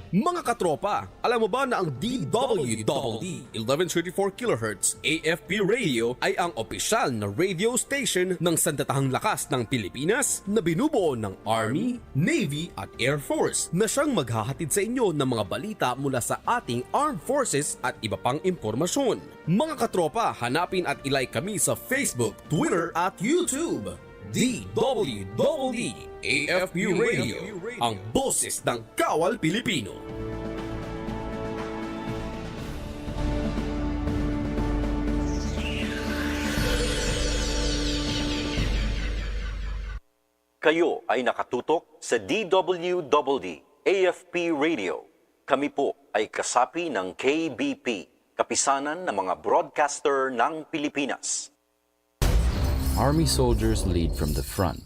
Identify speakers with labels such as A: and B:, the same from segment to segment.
A: Mga katropa, alam mo ba na ang DWDD 1134 kHz AFP radio ay ang opisyal na radio station ng Sandatahang Lakas ng Pilipinas na binubuo ng Army, Navy at Air Force na siyang maghahatid sa inyo ng mga balita mula sa ating Armed Forces at iba pang impormasyon. Mga katropa, hanapin at ilike kami sa Facebook, Twitter at YouTube. DWDD AFP Radio, ang boses ng Kawal Pilipino.
B: Kayo ay nakatutok sa DWDD AFP Radio. Kami po ay kasapi ng KBP, Kapisanan ng mga Broadcaster ng Pilipinas.
C: Army soldiers lead from the front.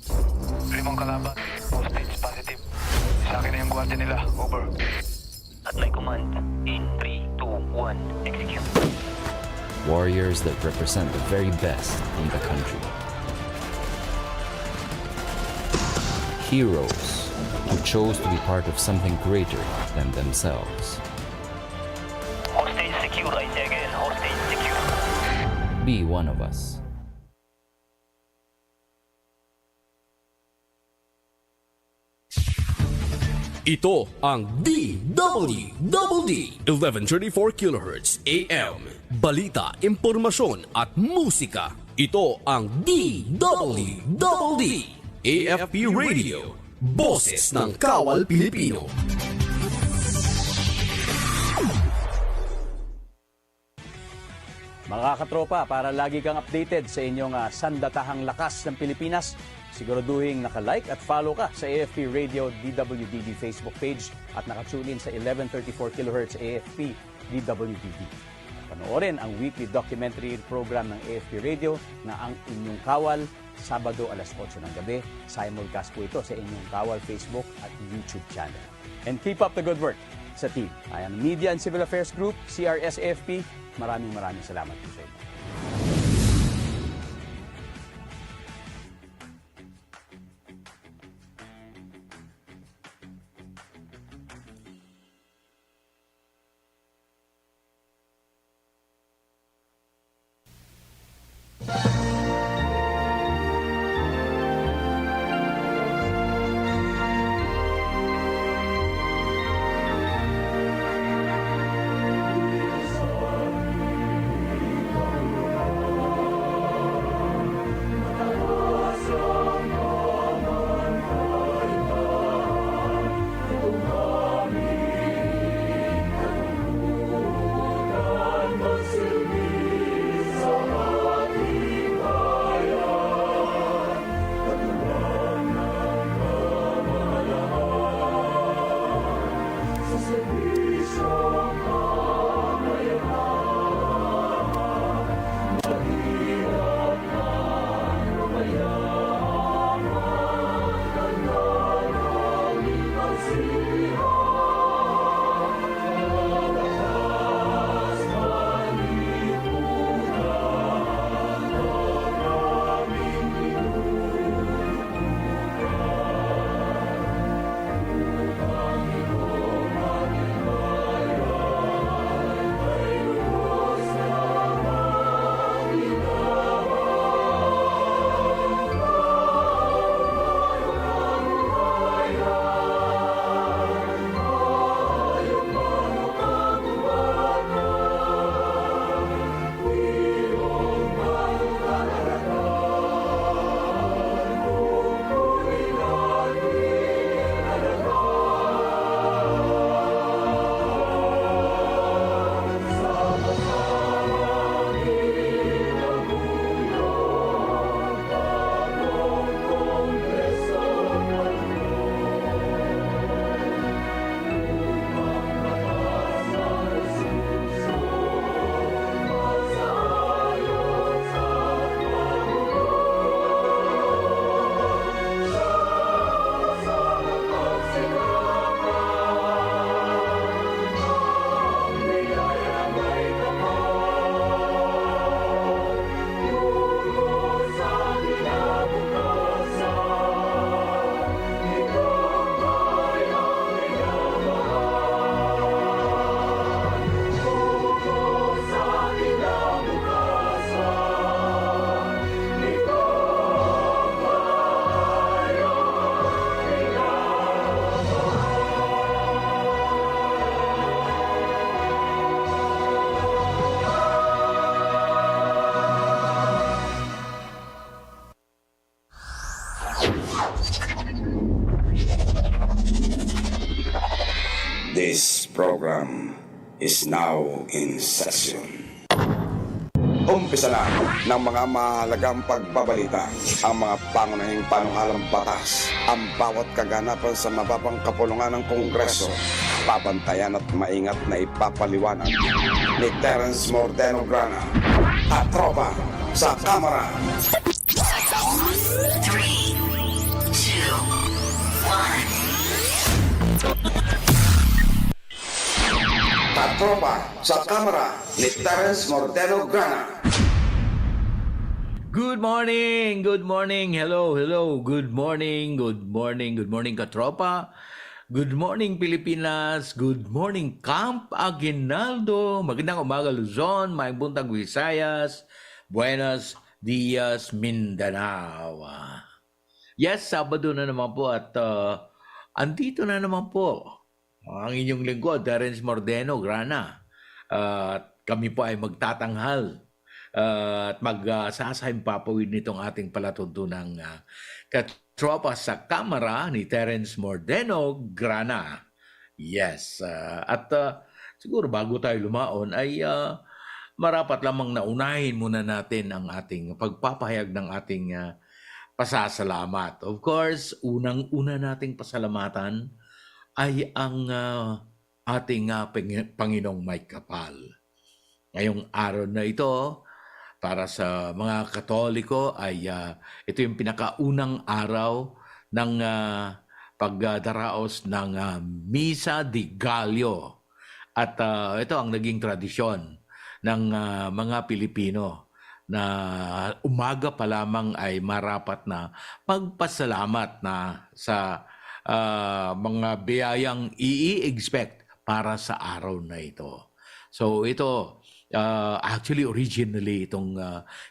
D: Limang kalaban, hostage positive. Sa akin na yung gwardiya nila, over.
E: At my command, in 3, 2, 1, execute.
C: Warriors that represent the very best in the country. Heroes who chose to be part of something greater than themselves.
E: Hostage secure, I say again, hostage secure.
C: Be one of us.
A: Ito ang DWDD 1134 kHz AM. Balita, impormasyon at musika. Ito ang DWDD AFP Radio, boses ng Kawal Pilipino.
F: Mga katropa, para lagi kang updated sa inyong sandatahang lakas ng Pilipinas, siguraduhin naka-like at follow ka sa AFP Radio DWDD Facebook page at naka-tune in sa 1134 kHz AFP DWDD. Panoorin ang weekly documentary program ng AFP Radio na Ang Inyong Kawal, Sabado alas 8 ng gabi. Simulcast po ito sa inyong Kawal Facebook at YouTube channel. And keep up the good work sa team. Ayan, Media and Civil Affairs Group, CRS AFP, maraming salamat po sa inyo.
G: This program is now in session. Umpisa na ng mga mahalagang pagbabalita, ang mga pangunahing panukalang batas, ang bawat kaganapan sa mababang kapulungan ng Kongreso. Pabantayan at maingat na ipapaliwanag ni Terence Mordeno Grana, Katropa sa Kamara.
H: 3, 2, 1.
G: Katropa sa Kamara ni Terence Mordeno Grana.
I: Good morning! Good morning! Hello! Good morning! Katropa! Good morning, Pilipinas! Good morning, Camp Aguinaldo! Magandang umaga, Luzon! Maayong buntag, Visayas! Buenos Dias, Mindanao! Yes, Sabado na naman po at andito na naman po ang inyong lingkod, Terence Mordeno, Grana. Kami po ay magtatanghal at magsasahim papawid nitong ating palatuntunang Katropa sa Kamara ni Terence Mordeno, Grana. Yes, siguro bago tayo lumaon ay marapat lamang na unahin muna natin ang ating pagpapahayag ng ating pasasalamat. Of course, unang-una nating pasalamatan ay ang ating Panginoong may kapal. Ngayong araw na ito, para sa mga Katoliko, ay ito yung pinakaunang araw ng pagdaraos ng Misa di Gallo. At ito ang naging tradisyon ng mga Pilipino na umaga pa lamang ay marapat na magpasalamat na sa mga biyayang i-expect para sa araw na ito. So ito, actually originally itong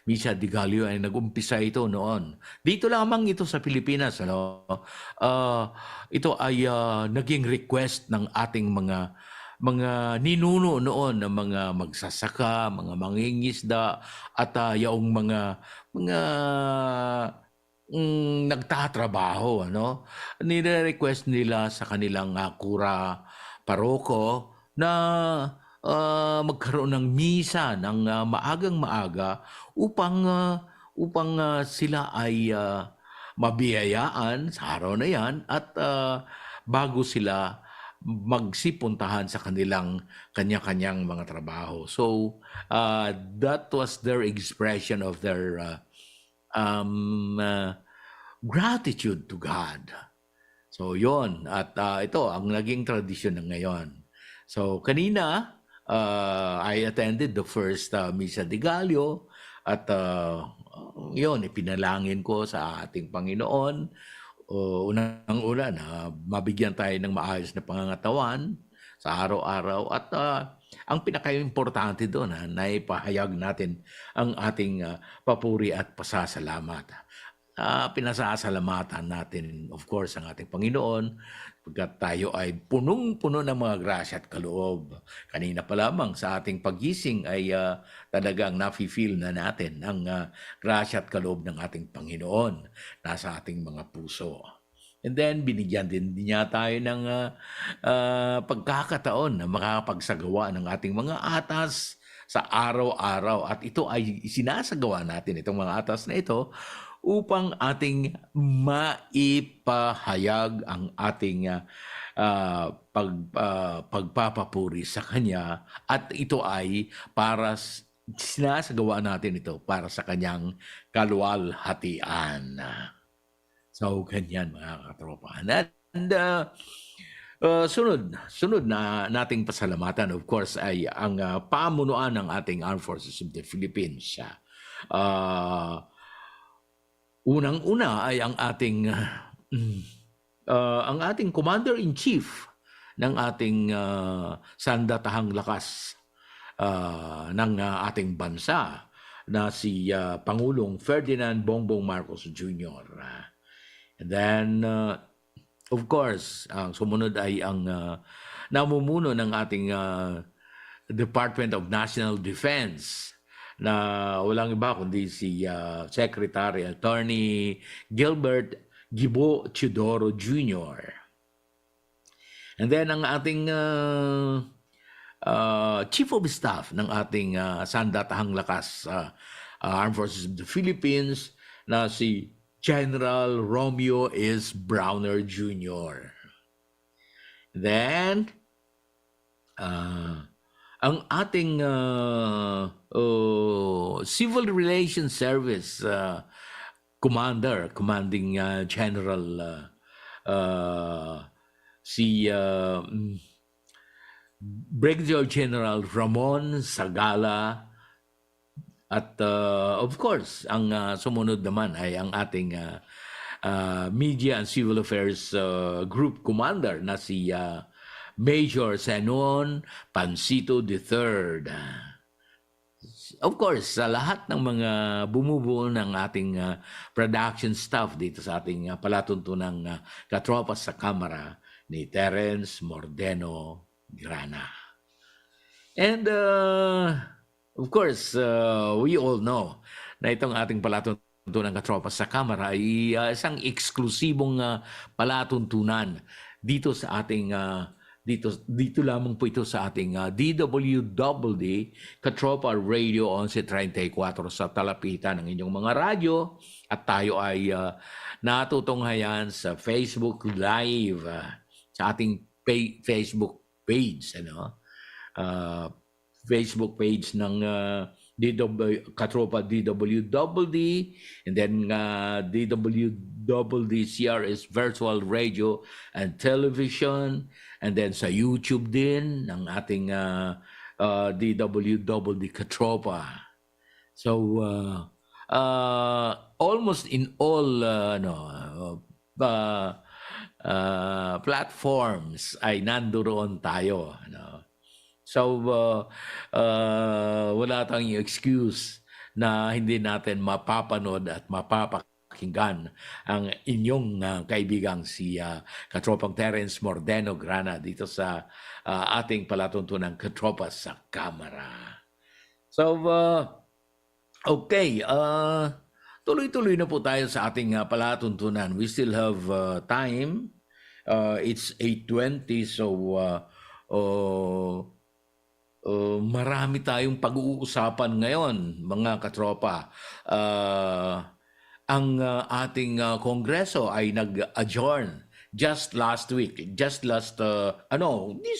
I: Misa di Gallo ay nag-umpisa ito noon. Dito lamang ito sa Pilipinas. Ito ay naging request ng ating mga ninuno noon ng mga magsasaka, mga mangingisda at yaong mga nagtatrabaho, nire-request nila sa kanilang kura paroko na magkaroon ng misa ng maagang-maaga upang sila ay mabiyayaan sa araw na yan at bago sila magsipuntahan sa kanilang kanya-kanyang mga trabaho. So that was their expression of their gratitude to God. So yon, at ito ang naging tradisyon ng ngayon. So kanina I attended the first Misa di Gallo at yon, ipinalangin ko sa ating Panginoon. Unang-una na mabigyan tayo ng maayos na pangangatawan sa araw-araw at ang pinaka-importante doon na ipahayag natin ang ating papuri at pasasalamat. Pinasasalamatan natin, of course, ang ating Panginoon pagkat tayo ay punong-puno ng mga grasya at kaloob. Kanina pa lamang sa ating pagising ay talagang nafe-feel na natin ang grasya at kaloob ng ating Panginoon nasa ating mga puso. And then, binigyan din niya tayo ng pagkakataon na makapagsagawa ng ating mga atas sa araw-araw. At ito ay sinasagawa natin, itong mga atas na ito, upang ating maipahayag ang ating pagpapapuri sa Kanya. At ito ay para, sinasagawa natin ito para sa Kanyang kaluwalhatian. So, ganyan mga katropa. And sunod na nating pasalamatan, of course, ay ang pamunuan ng ating Armed Forces of the Philippines. Unang-una ay ang ating Commander-in-Chief ng ating sandatahang lakas ng ating bansa na si Pangulong Ferdinand Bongbong Marcos Jr. And then, of course, ang sumunod ay ang namumuno ng ating Department of National Defense na walang iba kundi si Secretary Attorney Gilbert Gibo Chidoro Jr. And then ang ating Chief of Staff ng ating Sandatahang Lakas Armed Forces of the Philippines na si General Romeo S. Browner Jr. Then, ang ating Civil Relations Service Commanding General si Brigadier General Ramon Sagala at of course ang sumunod naman ay ang ating Media and Civil Affairs Group Commander na si Major Zenon Pancito III. Of course, sa lahat ng mga bumubuo ng ating production staff dito sa ating palatuntunang katropa sa Kamara ni Terence, Mordeno, Grana. And of course, we all know na itong ating palatuntunang katropa sa Kamara ay isang eksklusibong palatuntunan dito sa ating dito lamang po ito sa ating DWDD Katropa Radio 1134 sa talapitan ng inyong mga radyo at tayo ay natutunghayan sa Facebook Live sa ating Facebook page Facebook page ng Katropa DWDD and then DWDD CRS Virtual Radio and Television and then sa YouTube din ng ating DWDD Katropa. So almost in all platforms ay nandoon tayo. So, wala tayong excuse na hindi natin mapapanood at mapapakinggan ang inyong kaibigang si Katropang Terence Mordeno Grana dito sa ating palatuntunang Katropa sa Kamara. So, okay. Tuloy-tuloy na po tayo sa ating palatuntunan. We still have time. It's 8:20, so marami tayong pag-uusapan ngayon, mga katropa. Ang ating kongreso ay nag-adjourn just last week. This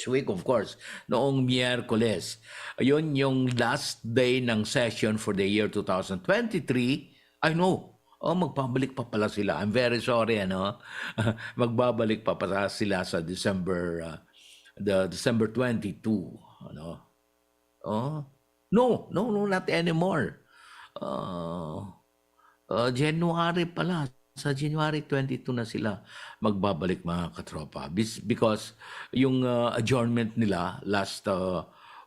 I: week of course, noong Miyerkules. Ayun yung last day ng session for the year 2023. I know. Magbabalik pa pala sila. I'm very sorry, magbabalik pa pala sila sa December 22, No, not anymore. January pala. Sa January 22 na sila magbabalik, mga katropa. Because yung adjournment nila last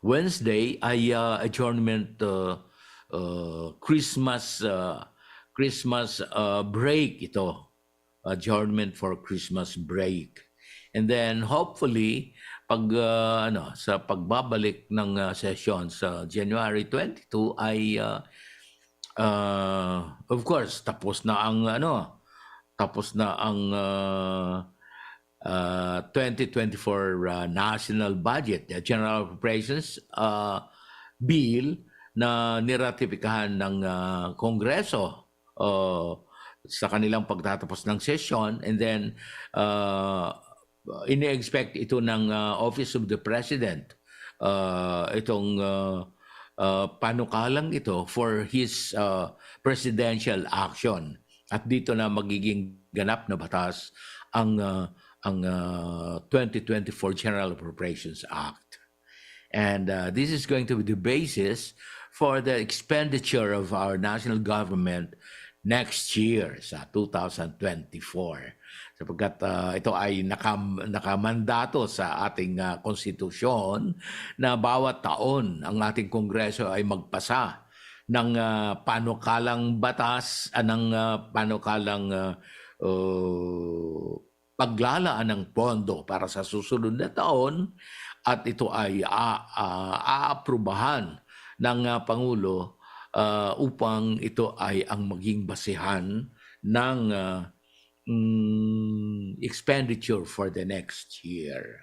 I: Wednesday ay adjournment Christmas break ito. Adjournment for Christmas break. And then hopefully sa pagbabalik ng session sa January 22 ay of course tapos na ang 2024 national budget, General Appropriations bill na niratipikahan ng Kongreso sa kanilang pagtatapos ng session, and then ini-expect ito ng Office of the President, itong panukalang ito for his presidential action. At dito na magiging ganap na batas ang 2024 General Appropriations Act. And this is going to be the basis for the expenditure of our national government next year sa 2024. Sapagkat ito ay nakamandato sa ating konstitusyon na bawat taon ang ating Kongreso ay magpasa ng panukalang batas, ng panukalang paglalaan ng pondo para sa susunod na taon, at ito ay aaprubahan ng Pangulo upang ito ay ang maging basehan ng expenditure for the next year.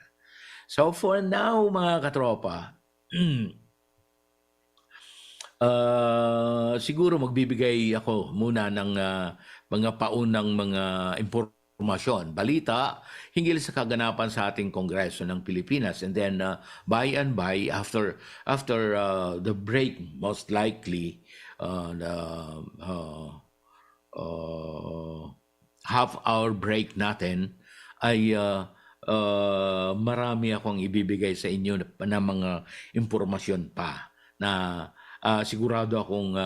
I: So for now, mga katropa, siguro magbibigay ako muna ng mga paunang mga impormasyon, balita hinggil sa kaganapan sa ating Kongreso ng Pilipinas. And then by and by, after the break, most likely, the half-hour break natin, ay marami akong ibibigay sa inyo na mga impormasyon pa na sigurado akong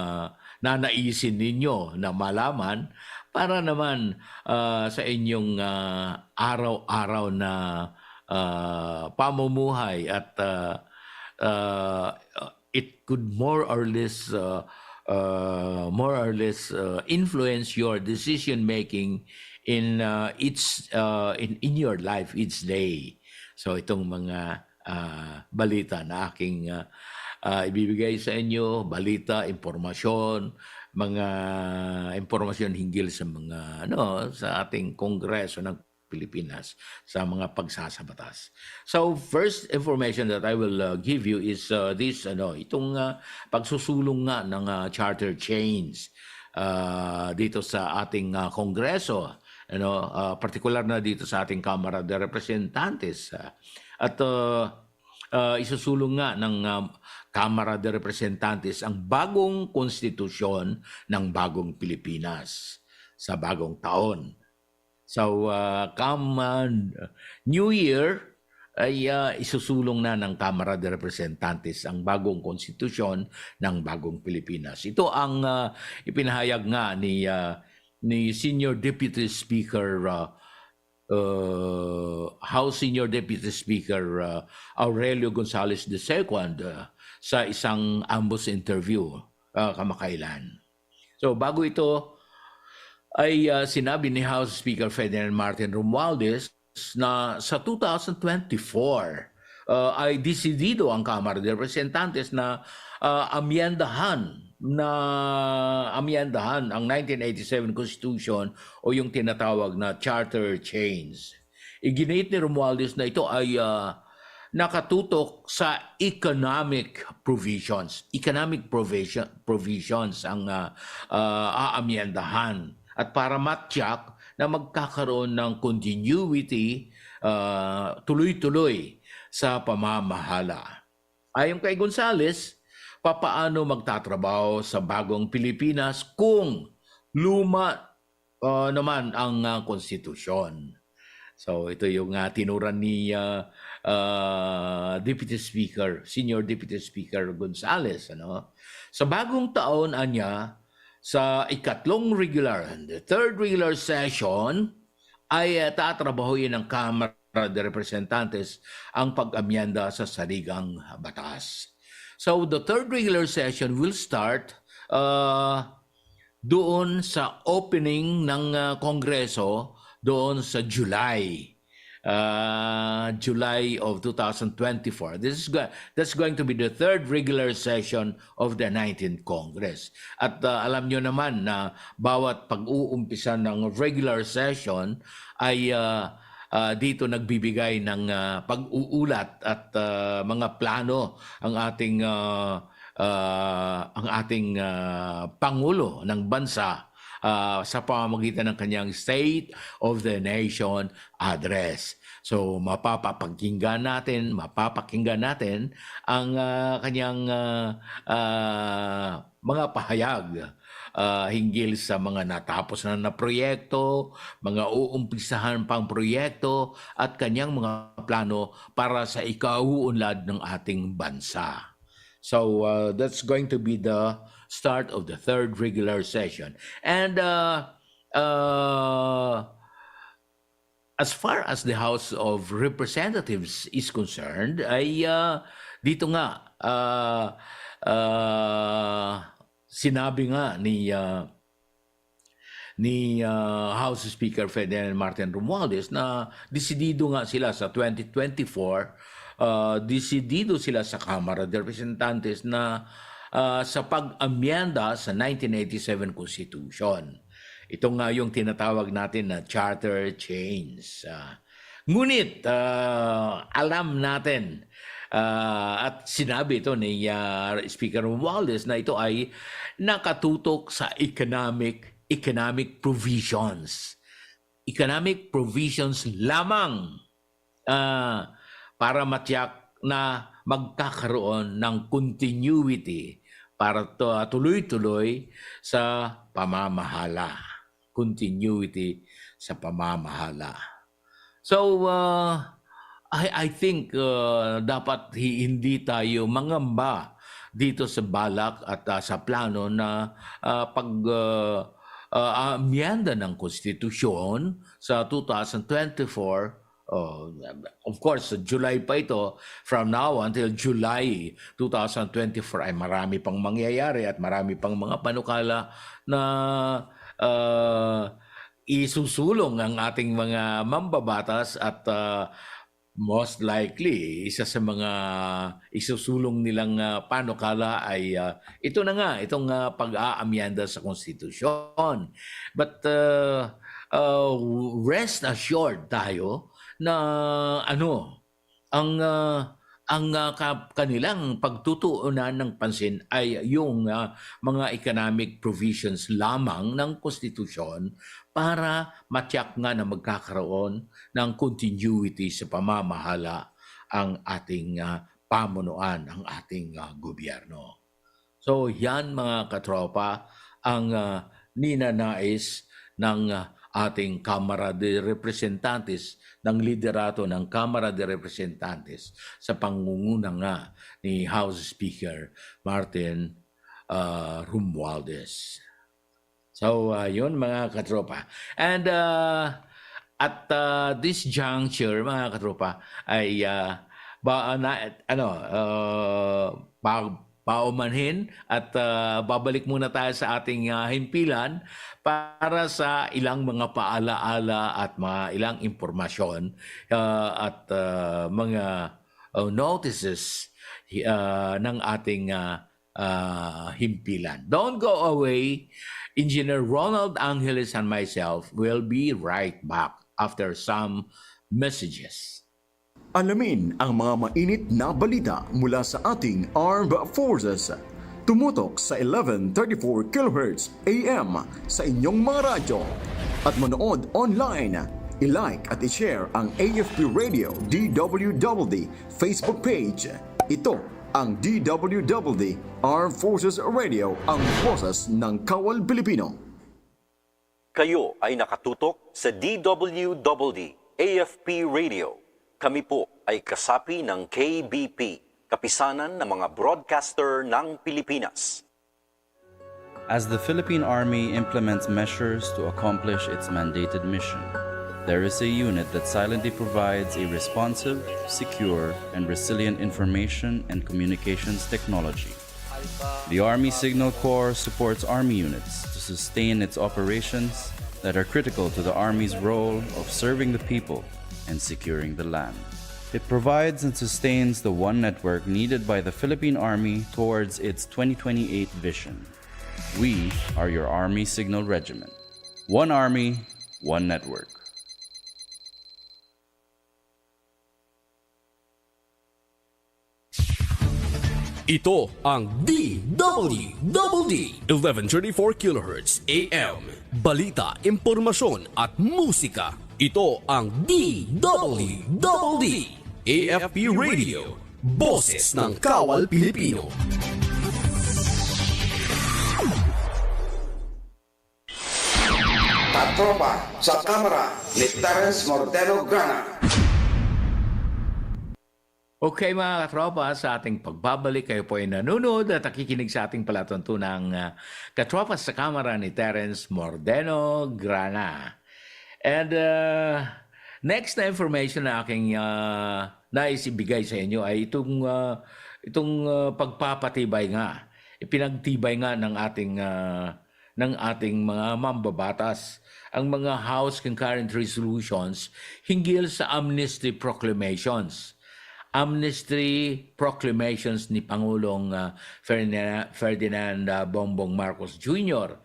I: nanaisin ninyo na malaman para naman sa inyong araw-araw na pamumuhay at it could more or less influence your decision making in in your life each day. So itong mga balita na aking ibibigay sa inyo, balita, impormasyon, mga impormasyon hinggil sa mga sa ating Kongreso ng Pilipinas sa mga pagsasabatas. So first information that I will give you is this itong pagsusulong nga ng charter change dito sa ating Kongreso, particular na dito sa ating Kamara de Representantes at isusulong nga ng Kamara de Representantes ang bagong konstitusyon ng bagong Pilipinas sa bagong taon. So, come New Year, ay isusulong na ng Kamara de Representantes ang bagong konstitusyon ng bagong Pilipinas. Ito ang ipinahayag nga ni Senior Deputy Speaker House Senior Deputy Speaker Aurelio Gonzales II sa isang ambos interview kamakailan. So bago ito ay sinabi ni House Speaker Ferdinand Martin Romualdez na sa 2024 ay desidido ang Kamara de Representantes na amyendahan ang 1987 Constitution o yung tinatawag na charter change. Iginit ni Romualdez na ito ay nakatutok sa economic provisions. Economic provisions ang aamyendahan at para matyak na magkakaroon ng continuity, tuloy-tuloy sa pamamahala. Ayon kay Gonzales, papaano magtatrabaho sa bagong Pilipinas kung luma naman ang konstitusyon. So ito yung tinuran ni Deputy Speaker, Senior Deputy Speaker Gonzales. Sa bagong taon anya, sa ikatlong the third regular session, ay tatrabahuin ng Kamara de Representantes ang pag-amyenda sa saligang batas. So the third regular session will start doon sa opening ng Kongreso doon sa July of 2024. That's going to be the third regular session of the 19th Congress. At alam nyo naman na bawat pag-uumpisa ng regular session ay dito nagbibigay ng pag-uulat at mga plano ang ating Pangulo ng bansa sa pamamagitan ng kanyang State of the Nation Address. So mapapakinggan natin ang kanyang mga pahayag hinggil sa mga natapos na proyekto, mga uumpisahan pang proyekto at kanyang mga plano para sa ikauunlad ng ating bansa. So that's going to be the start of the third regular session. And as far as the House of Representatives is concerned, ay dito nga sinabi nga ni House Speaker Ferdinand Martin Romualdez na desidido nga sila sa 2024. Desidido sila sa Kamara de Representantes na sa pag-amyenda sa 1987 Constitution. Ito nga yung tinatawag natin na charter change. Ngunit alam natin at sinabi ito ni Speaker Romualdez na ito ay nakatutok sa economic provisions. Economic provisions lamang para matiyak na magkakaroon ng continuity para tuloy-tuloy sa pamamahala. Continuity sa pamamahala. So, I think dapat hindi tayo mangamba dito sa balak at sa plano na amyenda ng konstitusyon sa 2024. Of course, July pa ito. From now until July 2024 ay marami pang mangyayari at marami pang mga panukala na isusulong ang ating mga mambabatas at most likely, isa sa mga isusulong nilang panukala ay ito na nga, itong pag-aamyanda sa konstitusyon. But rest assured tayo na ang kanilang pagtutuunan ng pansin ay yung mga economic provisions lamang ng konstitusyon para matiyak nga na magkakaroon ng continuity sa pamamahala ang ating pamunuan, ang ating gobyerno. So yan mga katropa ang ninanais ng ating Kamara de Representantes, ng liderato ng Kamara de Representantes sa pangunguna nga ni House Speaker Martin Romualdez. So, yun mga katropa. And at this juncture, mga katropa, ay paumanhin at babalik muna tayo sa ating himpilan para sa ilang mga paalaala at mga ilang impormasyon at mga notices ng ating himpilan. Don't go away. Engineer Ronald Angeles and myself will be right back after some messages.
H: Alamin ang mga mainit na balita mula sa ating Armed Forces. Tumutok sa 1134 kHz AM sa inyong mga radyo. At manood online. I-like at i-share ang AFP Radio DWDD Facebook page. Ito ang DWDD Armed Forces Radio, ang boses ng Kawal Pilipino.
B: Kayo ay nakatutok sa DWDD AFP Radio. Kami po ay kasapi ng KBP, kapisanan ng mga broadcaster ng Pilipinas.
C: As the Philippine Army implements measures to accomplish its mandated mission, there is a unit that silently provides a responsive, secure, and resilient information and communications technology. The Army Signal Corps supports Army units to sustain its operations that are critical to the Army's role of serving the people and securing the land. It provides and sustains the one network needed by the Philippine Army towards its 2028 vision. We are your Army Signal Regiment. One Army, one network.
A: Ito ang DWDD 1134 kHz AM. Balita, impormasyon at musika. Ito ang DWDD AFP Radio. Boses ng Kawal Pilipino.
G: Katropa sa kamera ni Terence Mordeno, Grana.
I: Okay mga katropa, sa ating pagbabalik, kayo po ay nanonood at nakikinig sa ating palatuntunang Katropa sa Kamara ni Terence Mordeno, Grana. And next na information na aking nais ibigay sa inyo ay itong pagpapatibay nga, ipinagtibay nga ng ating mga mambabatas ang mga House Concurrent Resolutions hinggil sa amnesty proclamations. Amnesty proclamations ni Pangulong Ferdinand Bongbong Marcos Jr.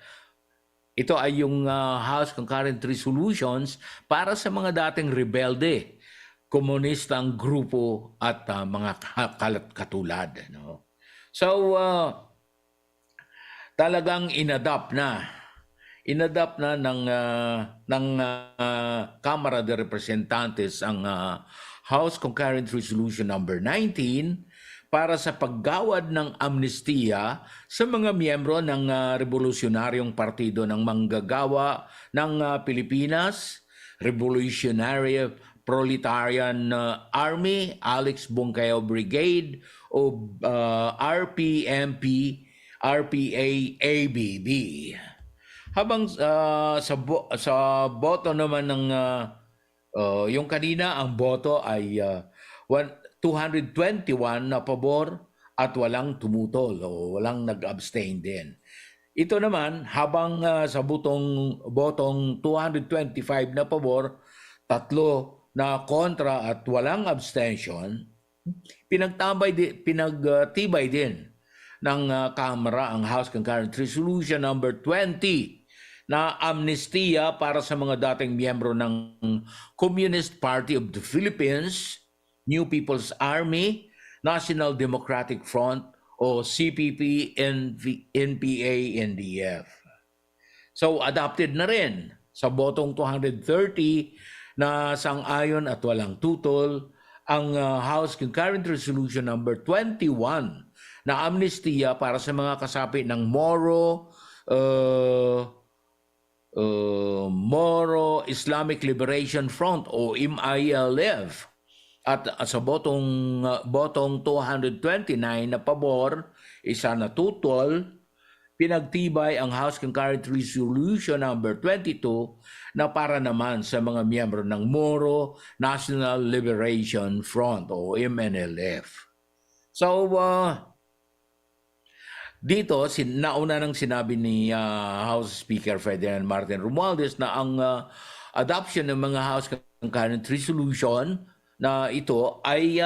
I: Ito ay yung House Concurrent Resolutions para sa mga dating rebelde komunistang grupo at mga katulad. No? So, talagang inadapt na ng Kamara de Representantes ang House Concurrent Resolution number 19 para sa paggawad ng amnestiya sa mga miyembro ng Revolusionaryong Partido ng Manggagawa ng Pilipinas, Revolutionary Proletarian Army, Alex Bungkayaw Brigade o RPMP, RPA-ABB. Habang sa boto naman ng yung kanina, ang boto ay 221 na pabor at walang tumutol o walang nag-abstain din. Ito naman, habang sa botong 225 na pabor, 3 na kontra at walang abstention, pinagtibay din ng Kamara ang House Concurrent Resolution number 20 na amnestiya para sa mga dating miyembro ng Communist Party of the Philippines, New People's Army, National Democratic Front o CPP, NPA, NDF. So adopted na rin sa botong 230 na sang-ayon at walang tutol ang House Concurrent Resolution number 21 na amnestiya para sa mga kasapi ng Moro Islamic Liberation Front o MILF. At sa botong 229 na pabor, isa na tutol, pinagtibay ang House Concurrent Resolution number 22 na para naman sa mga miyembro ng Moro National Liberation Front o MNLF. So, dito, nauna nang sinabi ni House Speaker Ferdinand Martin Romualdez na ang adoption ng mga House Concurrent Resolution na ito ay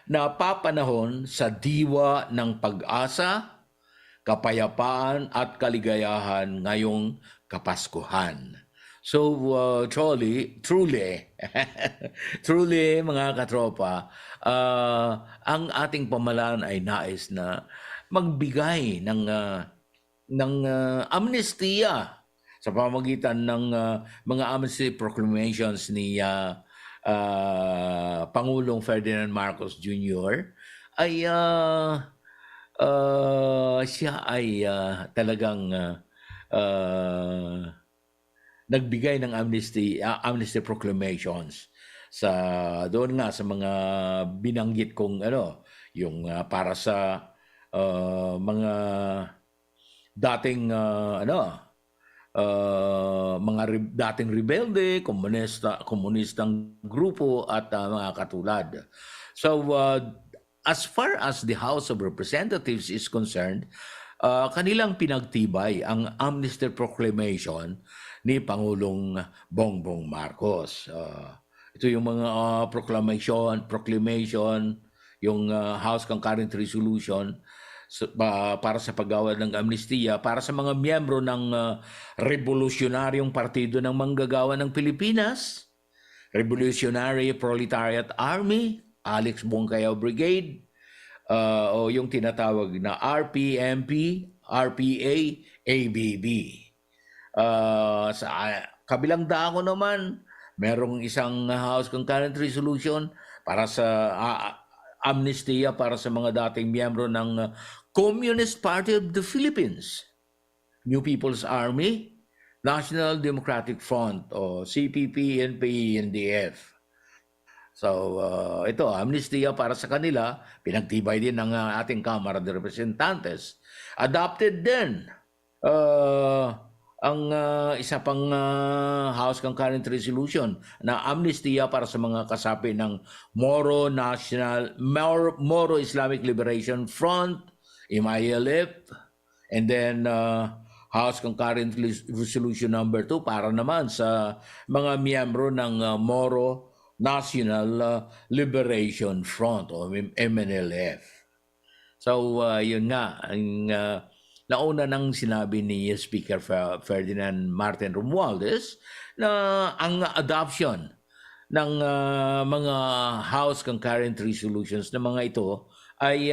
I: napapanahon sa diwa ng pag-asa, kapayapaan at kaligayahan ngayong Kapaskuhan. So, truly, mga katropa, ang ating pamahalaan ay nais na magbigay ng amnestiya sa pamamagitan ng mga amnesty proclamations ni Pangulong Ferdinand Marcos Jr. ay siya ay talagang nagbigay ng amnesty proclamations doon nga sa mga binanggit kong yung para sa mga dating dating rebelde, komunistang grupo at mga katulad. So as far as the House of Representatives is concerned, kanilang pinagtibay ang amnesty proclamation ni Pangulong Bongbong Marcos. Ito yung mga proclamation, yung House Concurrent Resolution para sa paggawad ng amnestiya para sa mga miyembro ng Revolusionaryong Partido ng Manggagawa ng Pilipinas, Revolutionary Proletariat Army, Alex Bungkayaw Brigade, o yung tinatawag na RPMP, RPA, ABB. Sa kabilang dako naman, merong isang House Concurrent Resolution para sa amnestiya para sa mga dating miyembro ng Communist Party of the Philippines, New People's Army, National Democratic Front o CPP, NPA, NDF. So ito, amnestiya para sa kanila, pinagtibay din ng ating Kamara de Representantes. Adopted din ang isa pang House Concurrent Resolution na amnestiya para sa mga kasapi ng Moro Islamic Liberation Front, MILF, and then House Concurrent Resolution number 2 para naman sa mga miyembro ng Moro National Liberation Front o MNLF. So yun nga, ang nauna nang sinabi ni Speaker Ferdinand Martin Romualdez na ang adoption mga House Concurrent Resolutions na mga ito ay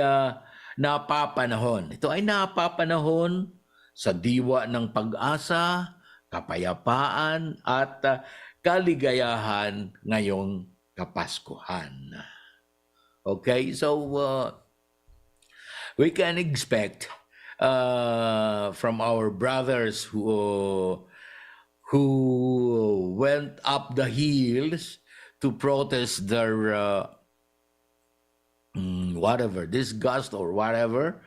I: napapanahon. Ito ay napapanahon sa diwa ng pag-asa, kapayapaan at kaligayahan ngayong Kapaskuhan. Okay, so we can expect from our brothers who went up the hills to protest their whatever, disgust or whatever,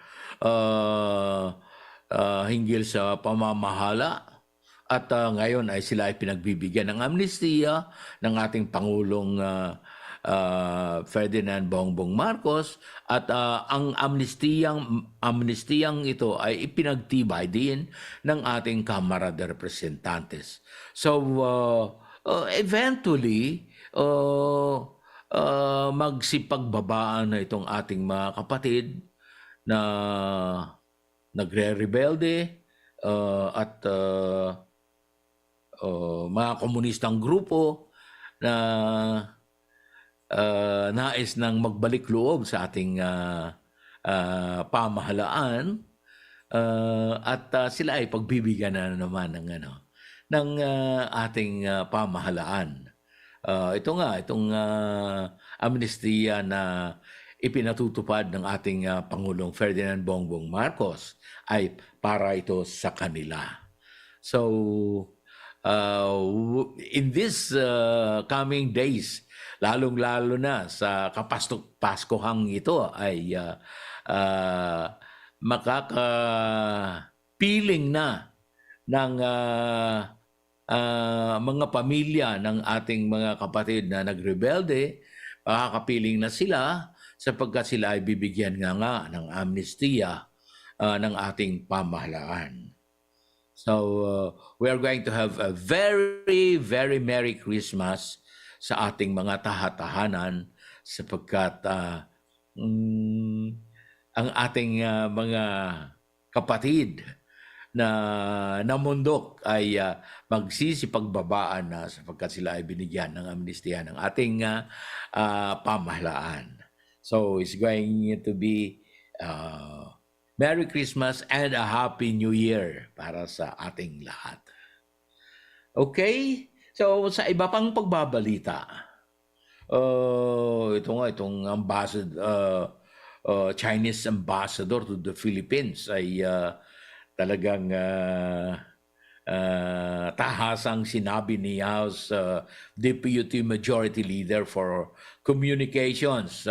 I: hinggil sa pamamahala. At ngayon ay sila ay pinagbibigyan ng amnestiya ng ating Pangulong Ferdinand Bongbong Marcos, at ang amnestiyang ito ay ipinagtibay din ng ating Kamara de Representantes. So eventually magsipagbabaan na itong ating mga kapatid na nagre-rebelde at mga komunistang grupo na nais ng magbalik loob sa ating pamahalaan, at sila ay pagbibigyan na naman ng ating pamahalaan. Itong amnestiya na ipinatutupad ng ating Pangulong Ferdinand Bongbong Marcos ay para ito sa kanila. So in this coming days, lalong-lalo na sa Paskohang ito, ay makakapiling na ng mga pamilya ng ating mga kapatid na nagrebelde. Makakapiling na sila sapagkat sila ay bibigyan nga ng amnestiya ng ating pamahalaan. So we are going to have a very, very Merry Christmas sa ating mga tahanan, sapagkat ang ating mga kapatid na namundok ay magsisipagbabaan na sapagkat sila ay binigyan ng amnestiya ng ating pamahalaan. So it's going to be Merry Christmas and a Happy New Year para sa ating lahat. Okay? So sa iba pang pagbabalita, itong Chinese ambassador to the Philippines ay talagang tahasang sinabi ni House Deputy Majority Leader for Communications,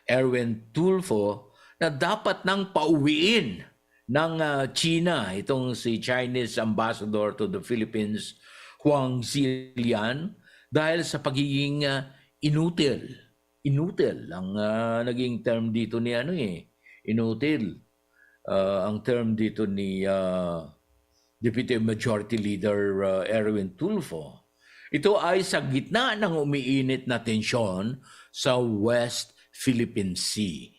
I: Erwin Tulfo, na dapat nang pauwiin ng China itong si Chinese Ambassador to the Philippines, Huang Zilian, dahil sa pagiging inutil. Inutil ang naging term dito ni inutil. Ang term dito ni Deputy Majority Leader Erwin Tulfo. Ito ay sa gitna ng umiinit na tensyon sa West Philippine Sea.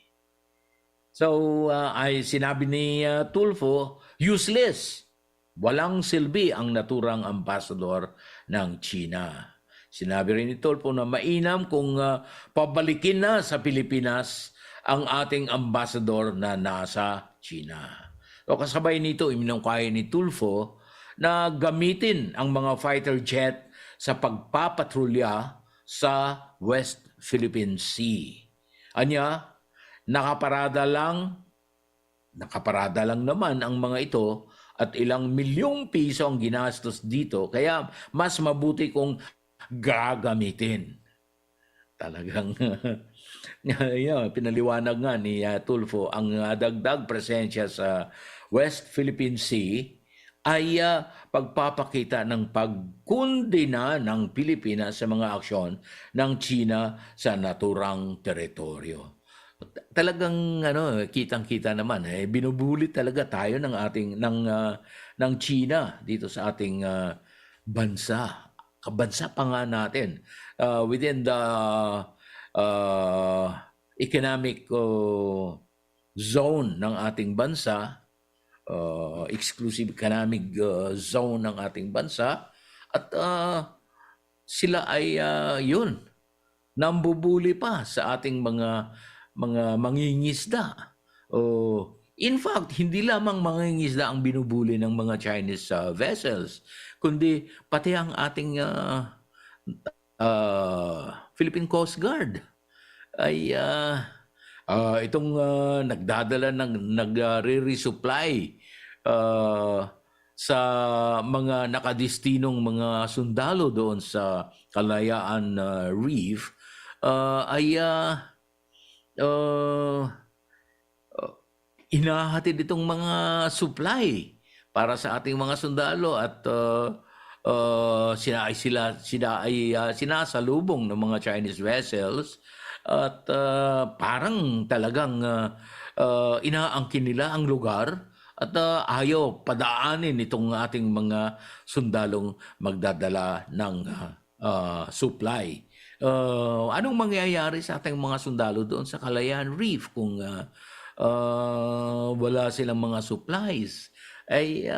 I: So ay sinabi ni Tulfo, useless, walang silbi ang naturang ambassador ng China. Sinabi rin ni Tulfo na mainam kung pabalikin na sa Pilipinas ang ating ambassador na nasa China. O kasabay nito, iminungkahi ni Tulfo na gamitin ang mga fighter jet sa pagpapatrolya sa West Philippine Sea. Anya, nakaparada lang naman ang mga ito at ilang milyong piso ang ginastos dito, kaya mas mabuti kung gagamitin. Talagang pinaliwanag nga ni Tulfo ang dagdag presensya sa West Philippine Sea ay pagpapakita ng pagkundina ng Pilipinas sa mga aksyon ng China sa naturang teritoryo. Talagang kitang-kita naman binubulit talaga tayo ng China dito sa ating bansa. Kabansa pa nga natin within the economic zone ng ating bansa, exclusive economic zone ng ating bansa, at sila ay yun, nambubuli pa sa ating mga mangingisda. In fact, hindi lamang mangingisda ang binubuli ng mga Chinese vessels, kundi pati ang ating Philippine Coast Guard ay itong nagdadala nagre-resupply sa mga nakadestinong mga sundalo doon sa Kalayaan Reef ay inahatid itong mga supply para sa ating mga sundalo at sila ay sinasalubong ng mga Chinese vessels at parang talagang inaangkin nila ang lugar at ayaw padaanin itong ating mga sundalong magdadala ng supply. Anong mangyayari sa ating mga sundalo doon sa Kalayaan Reef kung wala silang mga supplies? Ay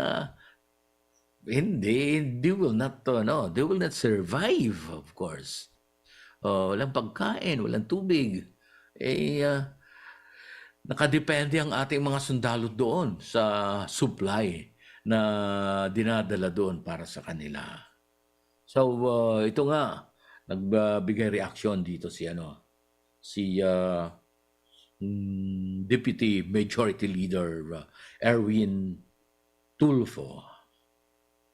I: hindi, they will not survive, of course. Walang pagkain, walang tubig. Nakadepende ang ating mga sundalo doon sa supply na dinadala doon para sa kanila. So ito nga, nagbigay reaksyon dito si Deputy Majority Leader Erwin Tulfo.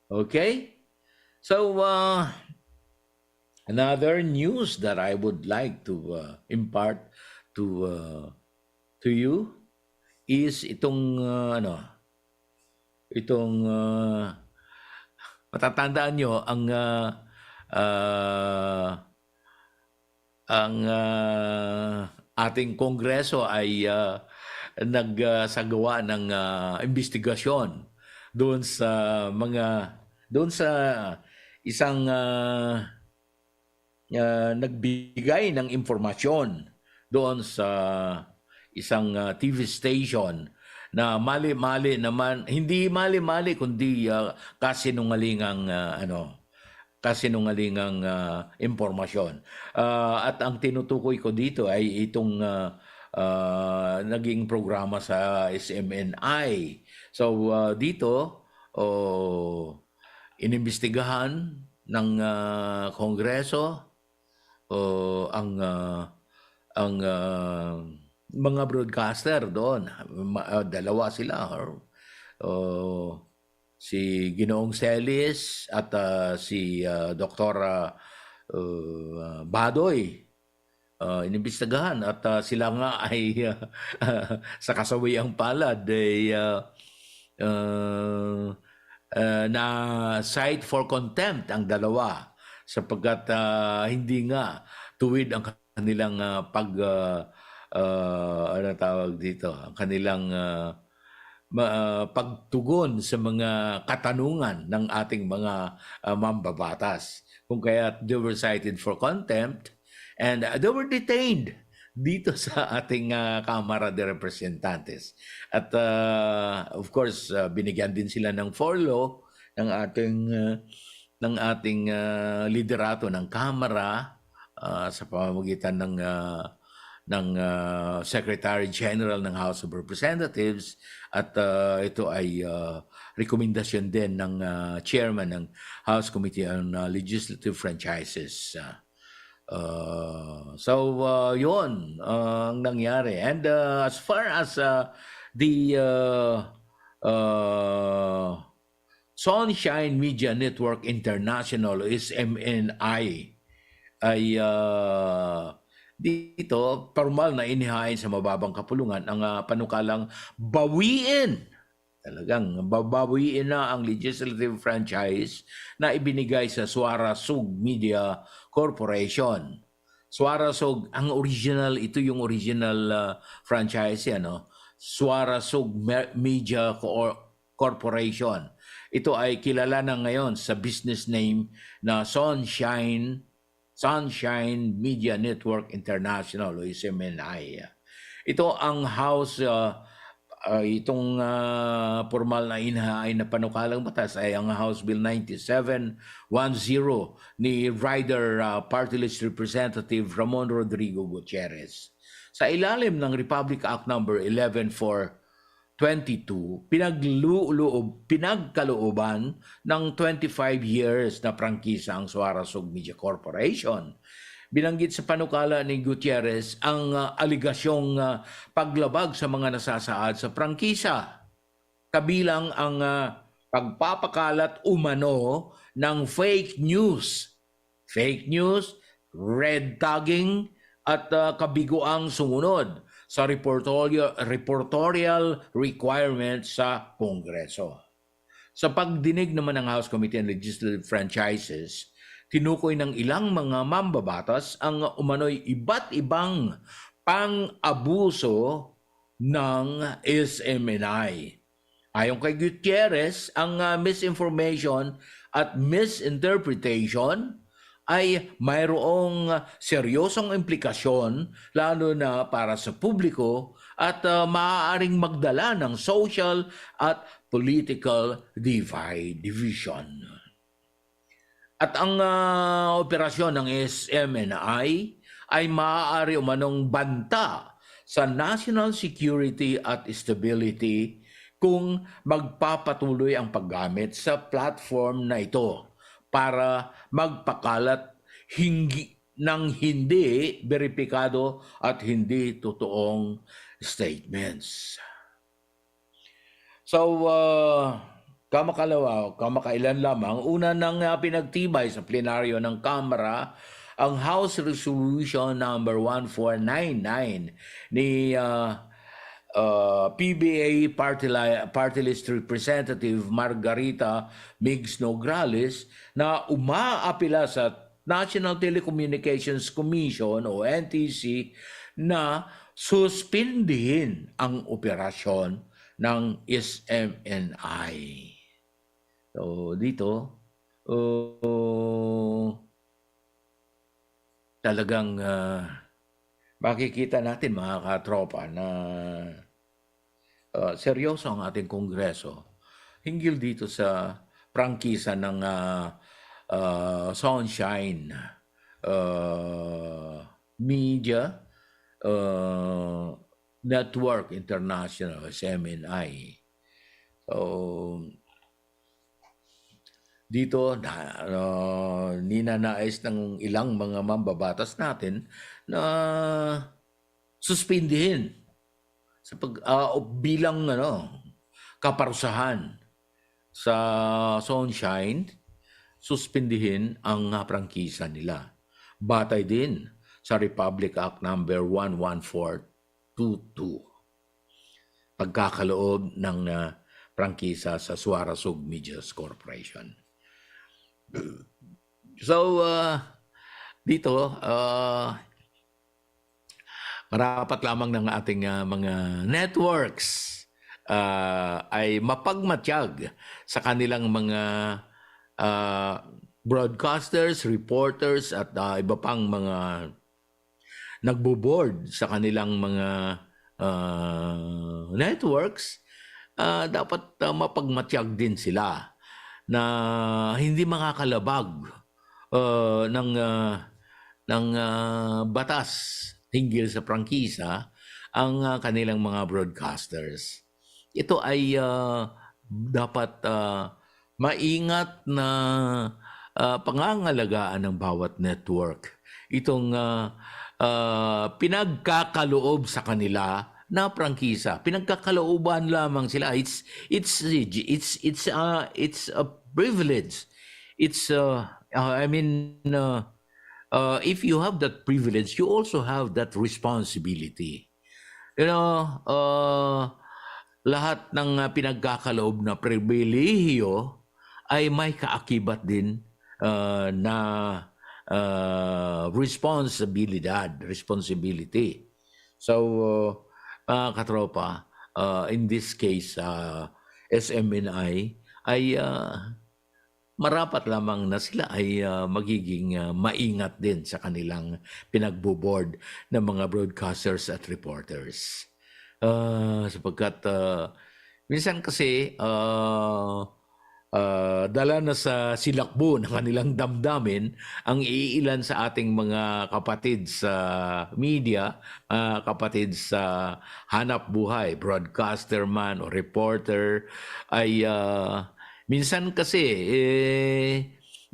I: Okay? So another news that I would like to impart to you is itong matatandaan nyo ang ating Kongreso ay nagsagawa ng investigasyon doon sa isang nagbigay ng impormasyon doon sa isang TV station na mali-mali naman, hindi mali-mali kundi kasinungalingang impormasyon. At ang tinutukoy ko dito ay itong naging programa sa SMNI. So dito inimbestigahan ng Kongreso ang mga broadcaster doon. Dalawa sila. Si Ginoong Celis at si Dr. Badoy. Inimbestigahan at sila nga ay sa kasawiang palad ay na cite for contempt ang dalawa sapagkat hindi nga tuwid ang kanilang ang kanilang pagtugon sa mga katanungan ng ating mga mambabatas. Kung kaya they were cited for contempt and they were detained dito sa ating Kamara de Representantes. At of course, binigyan din sila ng furlough ng ating liderato ng Kamara sa pamamagitan ng Secretary General ng House of Representatives at ito ay rekomendasyon din ng Chairman ng House Committee on Legislative Franchises. So yun ang nangyari. And as far as the Sunshine Media Network International SMNI ay dito formal na inihain sa mababang kapulungan ang panukalang talagang babawiin na ang legislative franchise na ibinigay sa Suarasug Media Corporation. Suarasug, ang original, ito yung original franchise, Suarasug Media Corporation. Ito ay kilala na ngayon sa business name na Sunshine Media Network International o SMNI. Ito ang house itong formal na inahain na panukalang batas ay ang House Bill 9710 ni Rider Party List Representative Ramon Rodrigo Gutierrez. Sa ilalim ng Republic Act number 11422, pinagkalooban ng 25 years na prangkisa ang Suarasog Media Corporation. Binanggit sa panukala ni Gutierrez ang aligasyong paglabag sa mga nasasaad sa prangkisa, kabilang ang pagpapakalat umano ng fake news, red tagging at kabiguang sumunod sa reportorial requirements sa Kongreso. Sa pagdinig naman ng House Committee on Legislative Franchises, tinukoy ng ilang mga mambabatas ang umano'y iba't ibang pang-abuso ng SMNI. Ayon kay Gutierrez, ang misinformation at misinterpretation ay mayroong seryosong implikasyon lalo na para sa publiko at maaaring magdala ng social at political division. At ang operasyon ng SMNI ay maaari umanong banta sa national security at stability kung magpapatuloy ang paggamit sa platform na ito para magpakalat ng hindi beripikado at hindi totoong statements. So, kamakailan lamang, una nang pinagtibay sa plenaryo ng Kamara ang House Resolution number 1499 ni PBA Party List Representative Margarita Migs Nograles na umaapila sa National Telecommunications Commission o NTC na suspindihin ang operasyon ng SMNI. So dito, talagang makikita natin mga katropa na seryoso ang ating Kongreso hinggil dito sa prangkisa ng Sunshine Media Network International, SMNI. So, dito ninanais ng ilang mga mambabatas natin na suspindihin sa bilang kaparusahan sa Sunshine, suspindihin ang prangkisa nila. Batay din sa Republic Act number 11422. Pagkakaloob ng prangkisa sa Suarasog Media Corporation. So, dito, marapat lamang ng ating mga networks ay mapagmatyag sa kanilang mga broadcasters, reporters at iba pang mga nagbo-board sa kanilang mga networks, dapat mapagmatyag din sila na hindi makakalabag ng batas hinggil sa prangkisa ang kanilang mga broadcasters. Ito ay dapat maingat na pangangalagaan ng bawat network. Itong pinagkakaloob sa kanila na prangkisa, pinagkakalooban lamang sila. It's a privilege. It's if you have that privilege, you also have that responsibility. Lahat ng pinagkakaloob na pribilehiyo ay may kaakibat din na responsibility. So, katropa, in this case, SMNI ay marapat lamang na sila ay magiging maingat din sa kanilang pinagbo-board ng mga broadcasters at reporters. Sapagkat minsan kasi dala na sa silakbo ng kanilang damdamin ang iilan sa ating mga kapatid sa media, kapatid sa hanap buhay, broadcaster man o reporter, ay minsan kasi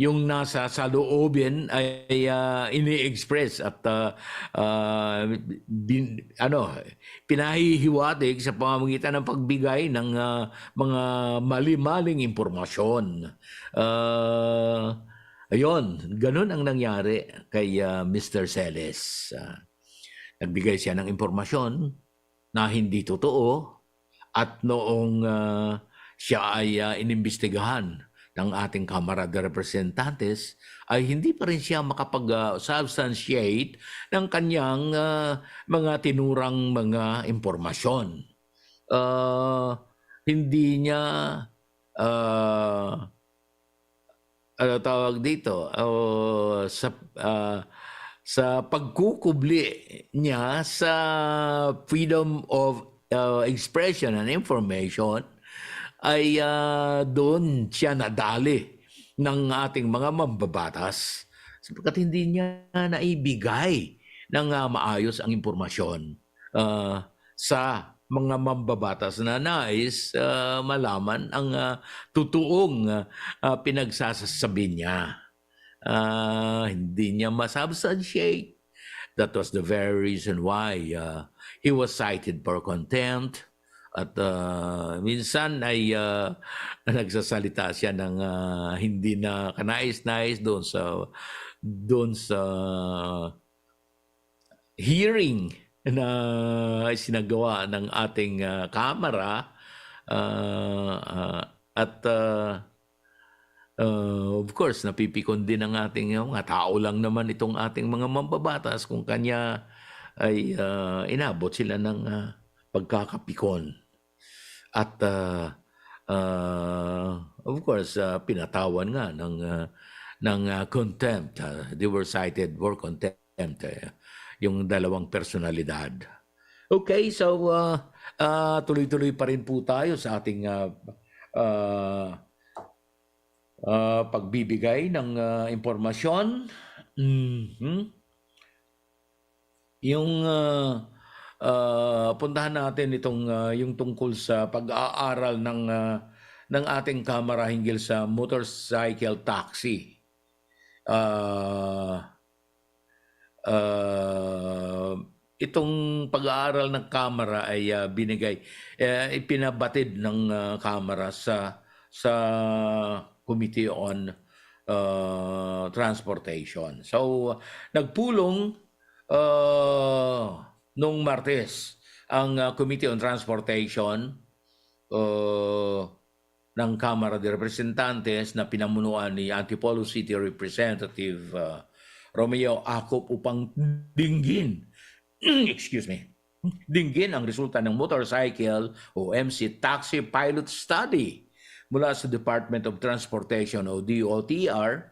I: yung nasa saloobin ay ini-express at pinahihiwatig sa pamamagitan ng pagbigay ng mga mali-maling impormasyon. Ayun, ganun ang nangyari kay Mr. Celes. Nagbigay siya ng impormasyon na hindi totoo at noong siya ay inimbestigahan ng ating Kamara de Representantes ay hindi pa rin siya makapag-substantiate ng kanyang mga tinurang mga impormasyon. Hindi niya ano tawag dito sa pagkukubli niya sa freedom of expression and information ay doon siya nadali ng ating mga mambabatas sapagkat hindi niya naibigay ng maayos ang impormasyon sa mga mambabatas na nais malaman ang totoong pinagsasabi niya. Hindi niya masubstantiate. That was the very reason why he was cited for contempt. At minsan ay nagsasalita siya ng hindi na kanais-nais doon sa hearing na sinagawa ng ating Kamara at of course napipikon din ang ating mga tao lang naman itong ating mga mambabatas kung kanya ay inabot sila ng pagkakapikon. At of course pinatawan nga ng contempt. They were cited for contempt yung dalawang personalidad. Okay, so tuloy-tuloy pa rin po tayo sa ating pagbibigay ng impormasyon. Yung puntahan natin itong yung tungkol sa pag-aaral ng ating Kamara hinggil sa motorcycle taxi. Itong pag-aaral ng Kamara ay ipinabatid ng Kamara sa Committee on Transportation. So nagpulong noong Martes ang Committee on Transportation ng Kamara de Representantes na pinamunuan ni Antipolo City Representative Romeo Acop upang dinggin dinggin ang resulta ng motorcycle o MC taxi pilot study mula sa Department of Transportation o DOTR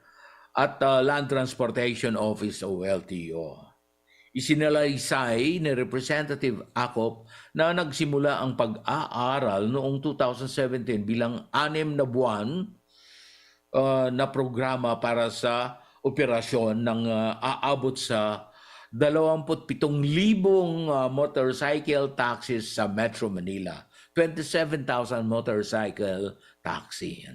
I: at Land Transportation Office o LTO. Isinalaysay ni Representative Acop na nagsimula ang pag-aaral noong 2017 bilang 6 na buwan na programa para sa operasyon ng aabot sa 27,000 motorcycle taxis sa Metro Manila. 27,000 motorcycle taxi.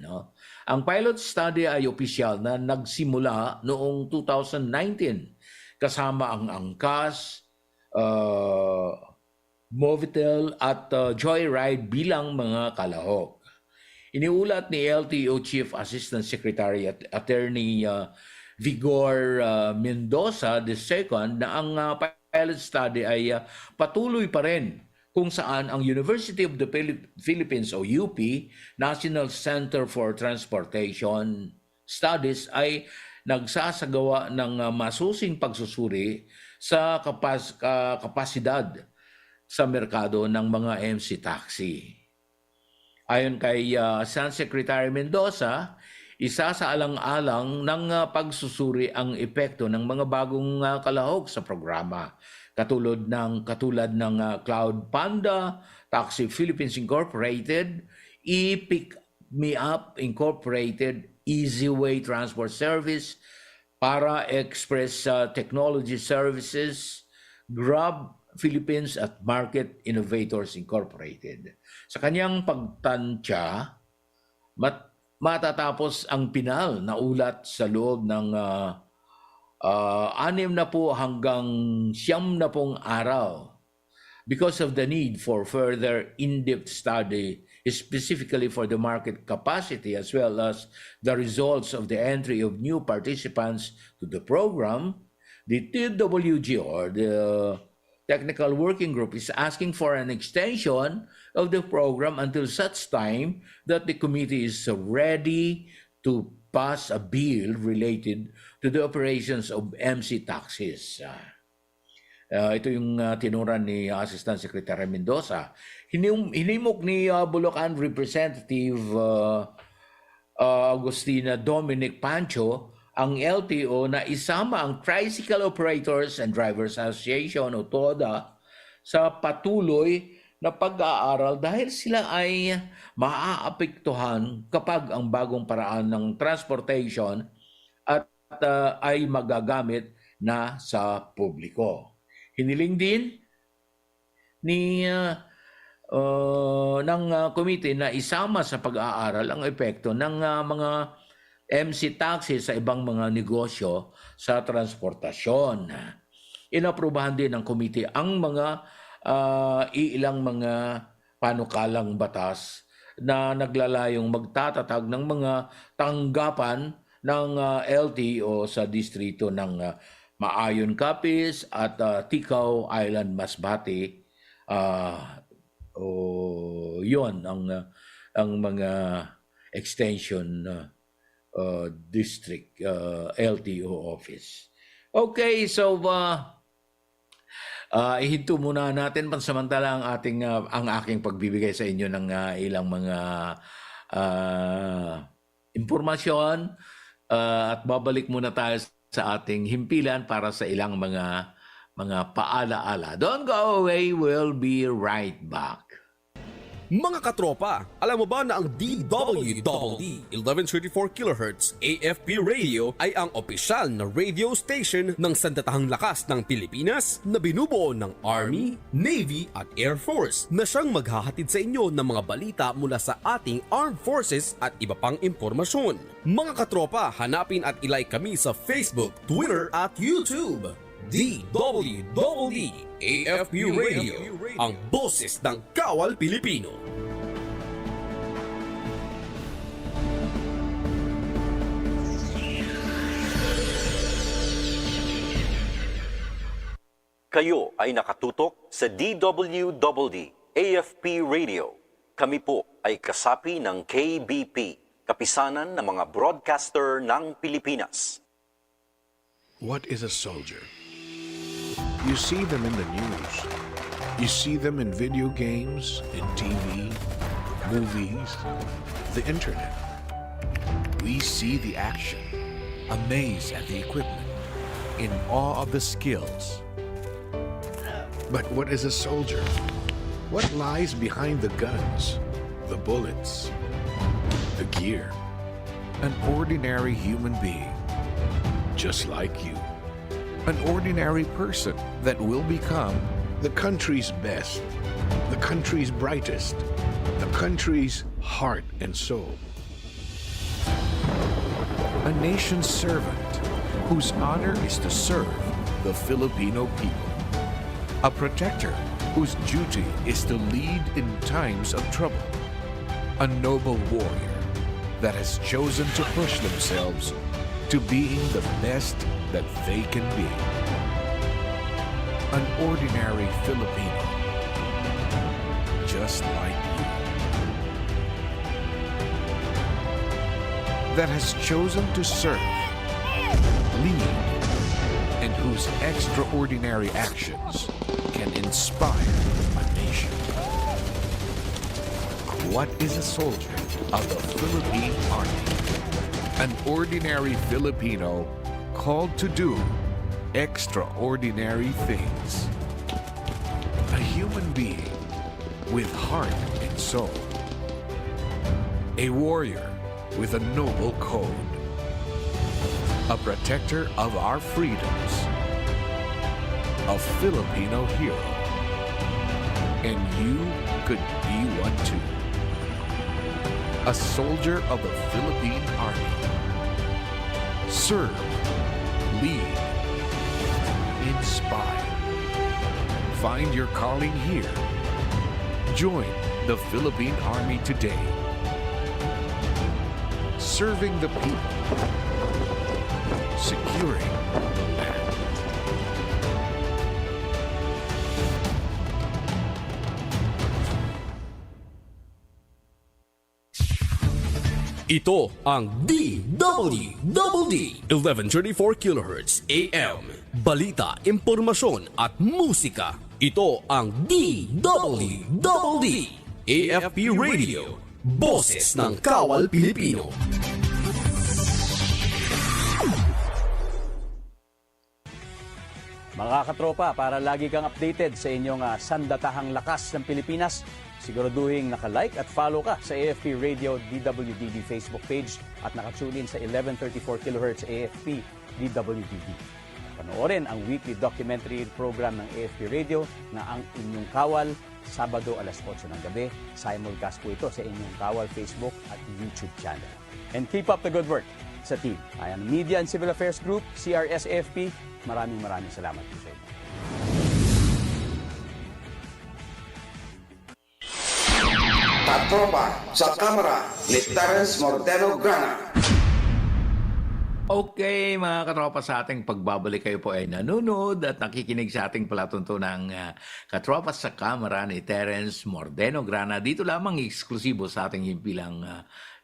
I: Ang pilot study ay opisyal na nagsimula noong 2019 kasama ang Angkas, Movitel at Joyride bilang mga kalahok. Iniulat ni LTO Chief Assistant Secretary at Attorney Vigor Mendoza II na ang pilot study ay patuloy pa rin kung saan ang University of the Philippines o UP, National Center for Transportation Studies ay nagsasagawa ng masusing pagsusuri sa kapasidad sa merkado ng mga MC taxi. Ayon kay San Secretary Mendoza, isa sa alang-alang ng pagsusuri ang epekto ng mga bagong kalahok sa programa. Katulad ng Cloud Panda, Taxi Philippines Incorporated, Pick Me Up Incorporated, Easy Way Transport Service, Para Express Technology Services, Grab Philippines at Market Innovators Incorporated. Sa kanyang pagtansya, matatapos ang pinal na ulat sa loob ng 60 hanggang 90 araw because of the need for further in-depth study specifically for the market capacity as well as the results of the entry of new participants to the program. The TWG or the Technical Working Group is asking for an extension of the program until such time that the committee is ready to pass a bill related to the operations of MC taxis. Ito yung tinuran ni Assistant Secretary Mendoza. Hinimok ni Bulacan Representative Agustina Dominic Pancho ang LTO na isama ang Tricycle Operators and Drivers Association o TODA sa patuloy na pag-aaral dahil sila ay maaapektuhan kapag ang bagong paraan ng transportation at ay magagamit na sa publiko. Hiniling din ng committee na isama sa pag-aaral ang epekto ng mga MC taxi sa ibang mga negosyo sa transportasyon. Inaprubahan din ng committee ang mga ilang mga panukalang batas na naglalayong magtatatag ng mga tanggapan ng LTO sa distrito ng Maayon Capiz at Ticao Island Masbate. Yon ang mga extension district LTO office. Okay, so ihinto muna natin pansamantala ang aking pagbibigay sa inyo ng ilang mga impormasyon at babalik muna tayo sa ating himpilan para sa ilang mga paalaala. Don't go away, we'll be right back.
A: Mga katropa, alam mo ba na ang DWDD 1134 kHz AFP Radio ay ang opisyal na radio station ng sandatahang lakas ng Pilipinas na binubuo ng Army, Navy at Air Force na siyang maghahatid sa inyo ng mga balita mula sa ating Armed Forces at iba pang impormasyon. Mga katropa, hanapin at ilike kami sa Facebook, Twitter at YouTube. DWDD AFP Radio, ang boses ng Kawal Pilipino.
B: Kayo ay nakatutok sa DWDD AFP Radio. Kami po ay kasapi ng KBP, Kapisanan ng mga Broadcaster ng Pilipinas.
J: What is a soldier? You see them in the news. You see them in video games, in TV, movies, the internet. We see the action, amazed at the equipment, in awe of the skills. But what is a soldier? What lies behind the guns, the bullets, the gear? An ordinary human being, just like you. An ordinary person that will become the country's best, the country's brightest, the country's heart and soul. A nation's servant whose honor is to serve the Filipino people. A protector whose duty is to lead in times of trouble. A noble warrior that has chosen to push themselves to being the best that they can be. An ordinary Filipino, just like you, that has chosen to serve, lead, and whose extraordinary actions can inspire a nation. What is a soldier of the Philippine Army? An ordinary Filipino called to do extraordinary things. A human being with heart and soul. A warrior with a noble code. A protector of our freedoms. A Filipino hero. And you could be one too. A soldier of the Philippine Army. Serve, lead, inspire. Find your calling here. Join the Philippine Army today. Serving the people. Securing the land.
A: Ito ang DWDD 1134 kHz AM. Balita, impormasyon at musika. Ito ang DWDD AFP Radio. Boses ng Kawal Pilipino.
F: Mga katropa, para lagi kang updated sa inyong sandatahang lakas ng Pilipinas, siguraduhin naka-like at follow ka sa AFP Radio DWDD Facebook page at nakatune in sa 1134 kHz AFP DWDD. Panoorin ang weekly documentary program ng AFP Radio na Ang Inyong Kawal, Sabado alas 8 ng gabi. Simulcast po ito sa Inyong Kawal Facebook at YouTube channel. And keep up the good work sa team. Ayan, Media and Civil Affairs Group, CRS-AFP, maraming salamat po sa inyo.
G: Katropa sa kamera ni Terence Mordeno Grana.
I: Okay, mga katropa, sa ating pagbabalik, kayo po ay nanonood at nakikinig sa ating palatuntunang Katropa sa Kamara ni Terence Mordeno Grana. Dito lamang eksklusibo sa ating himpilang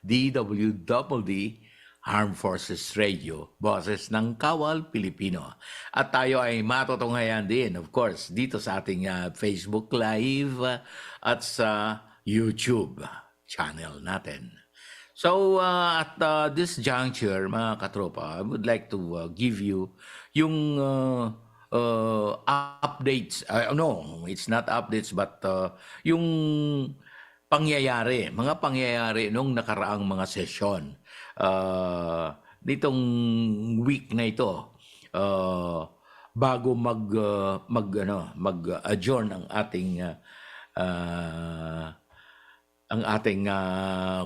I: DWDD Armed Forces Radio, Boses ng Kawal Pilipino. At tayo ay matutunghayan din, of course, dito sa ating Facebook Live at sa YouTube channel natin. So, at this juncture, mga katropa, I would like to give you yung updates. No, it's not updates, but yung mga pangyayari nung nakaraang mga sesyon. Nitong week na ito, bago mag-adjourn ang ating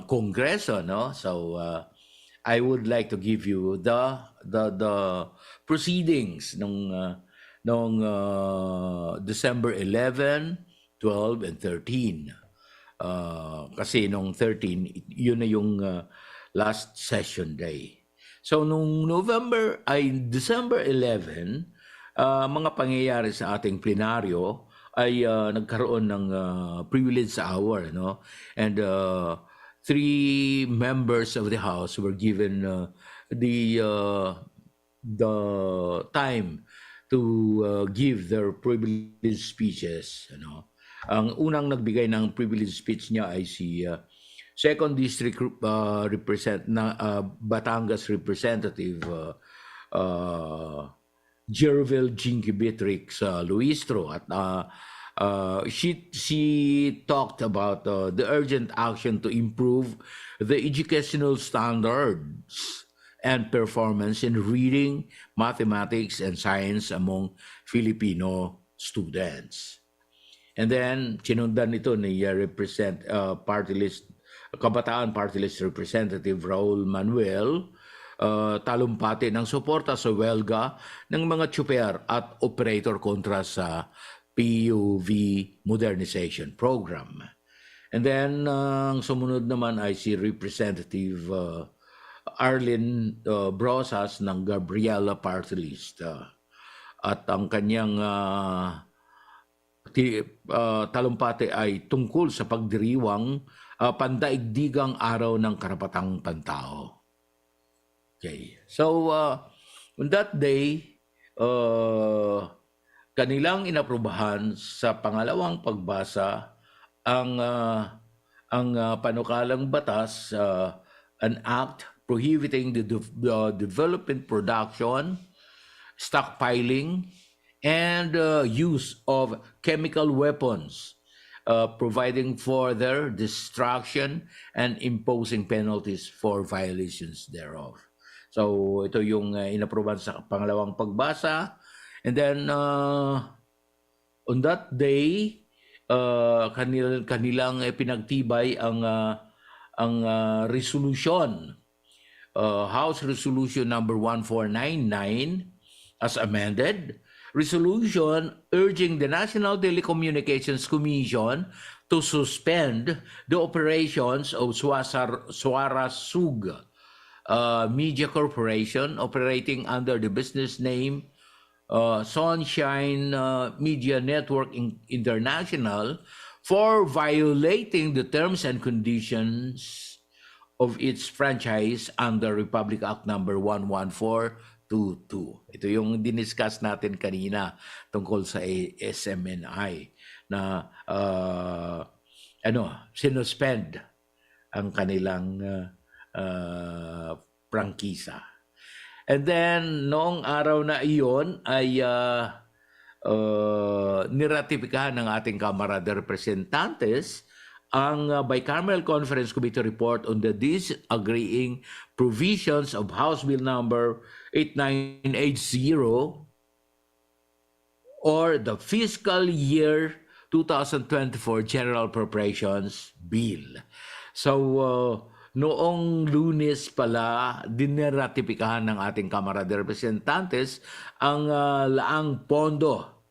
I: kongreso, no? So I would like to give you the proceedings nung December 11, 12 and 13. Kasi nung 13, yun na yung last session day. So nung December 11, mga pangyayari sa ating plenaryo ay nagkaroon ng privilege hour, no? And 3 members of the House were given the time to give their privilege speeches, ano. Ang unang nagbigay ng privilege speech niya ay si Second District Batangas Representative Jervil Jinky Beatrix Luistro, at she talked about the urgent action to improve the educational standards and performance in reading, mathematics, and science among Filipino students. And then sinundan nito ni Kabataan Party List Representative Raul Manuel, talumpati ng suporta sa welga ng mga tsuper at operator kontra sa PUV Modernization Program. And then, ang sumunod naman ay si Representative Arlene Brosas ng Gabriela Party List. At ang kanyang talumpati ay tungkol sa pagdiriwang pandaigdigang araw ng karapatang pantao. Okay. So, on that day, kanilang inaprubahan sa pangalawang pagbasa ang panukalang batas, an act prohibiting the development, production, stockpiling, and use of chemical weapons, providing for their destruction and imposing penalties for violations thereof. So ito yung inaproban sa pangalawang pagbasa. And then on that day, kanilang pinagtibay ang resolution, House Resolution number 1499 as amended, resolution urging the National Telecommunications Commission to suspend the operations of Suarasug Media Corporation operating under the business name Sunshine Media Network International for violating the terms and conditions of its franchise under Republic Act number 11422. Ito yung diniscuss natin kanina tungkol sa SMNI na sinuspend ang kanilang prangkisa. And then noong araw na iyon ay niratipikahan ng ating Kamara de Representantes ang Bicameral Conference Committee report on the disagreeing provisions of House Bill number 8980 or the fiscal year 2024 General Appropriations Bill. So noong Lunes pala, diniratipikahan ng ating Kamara de Representantes ang laang pondo,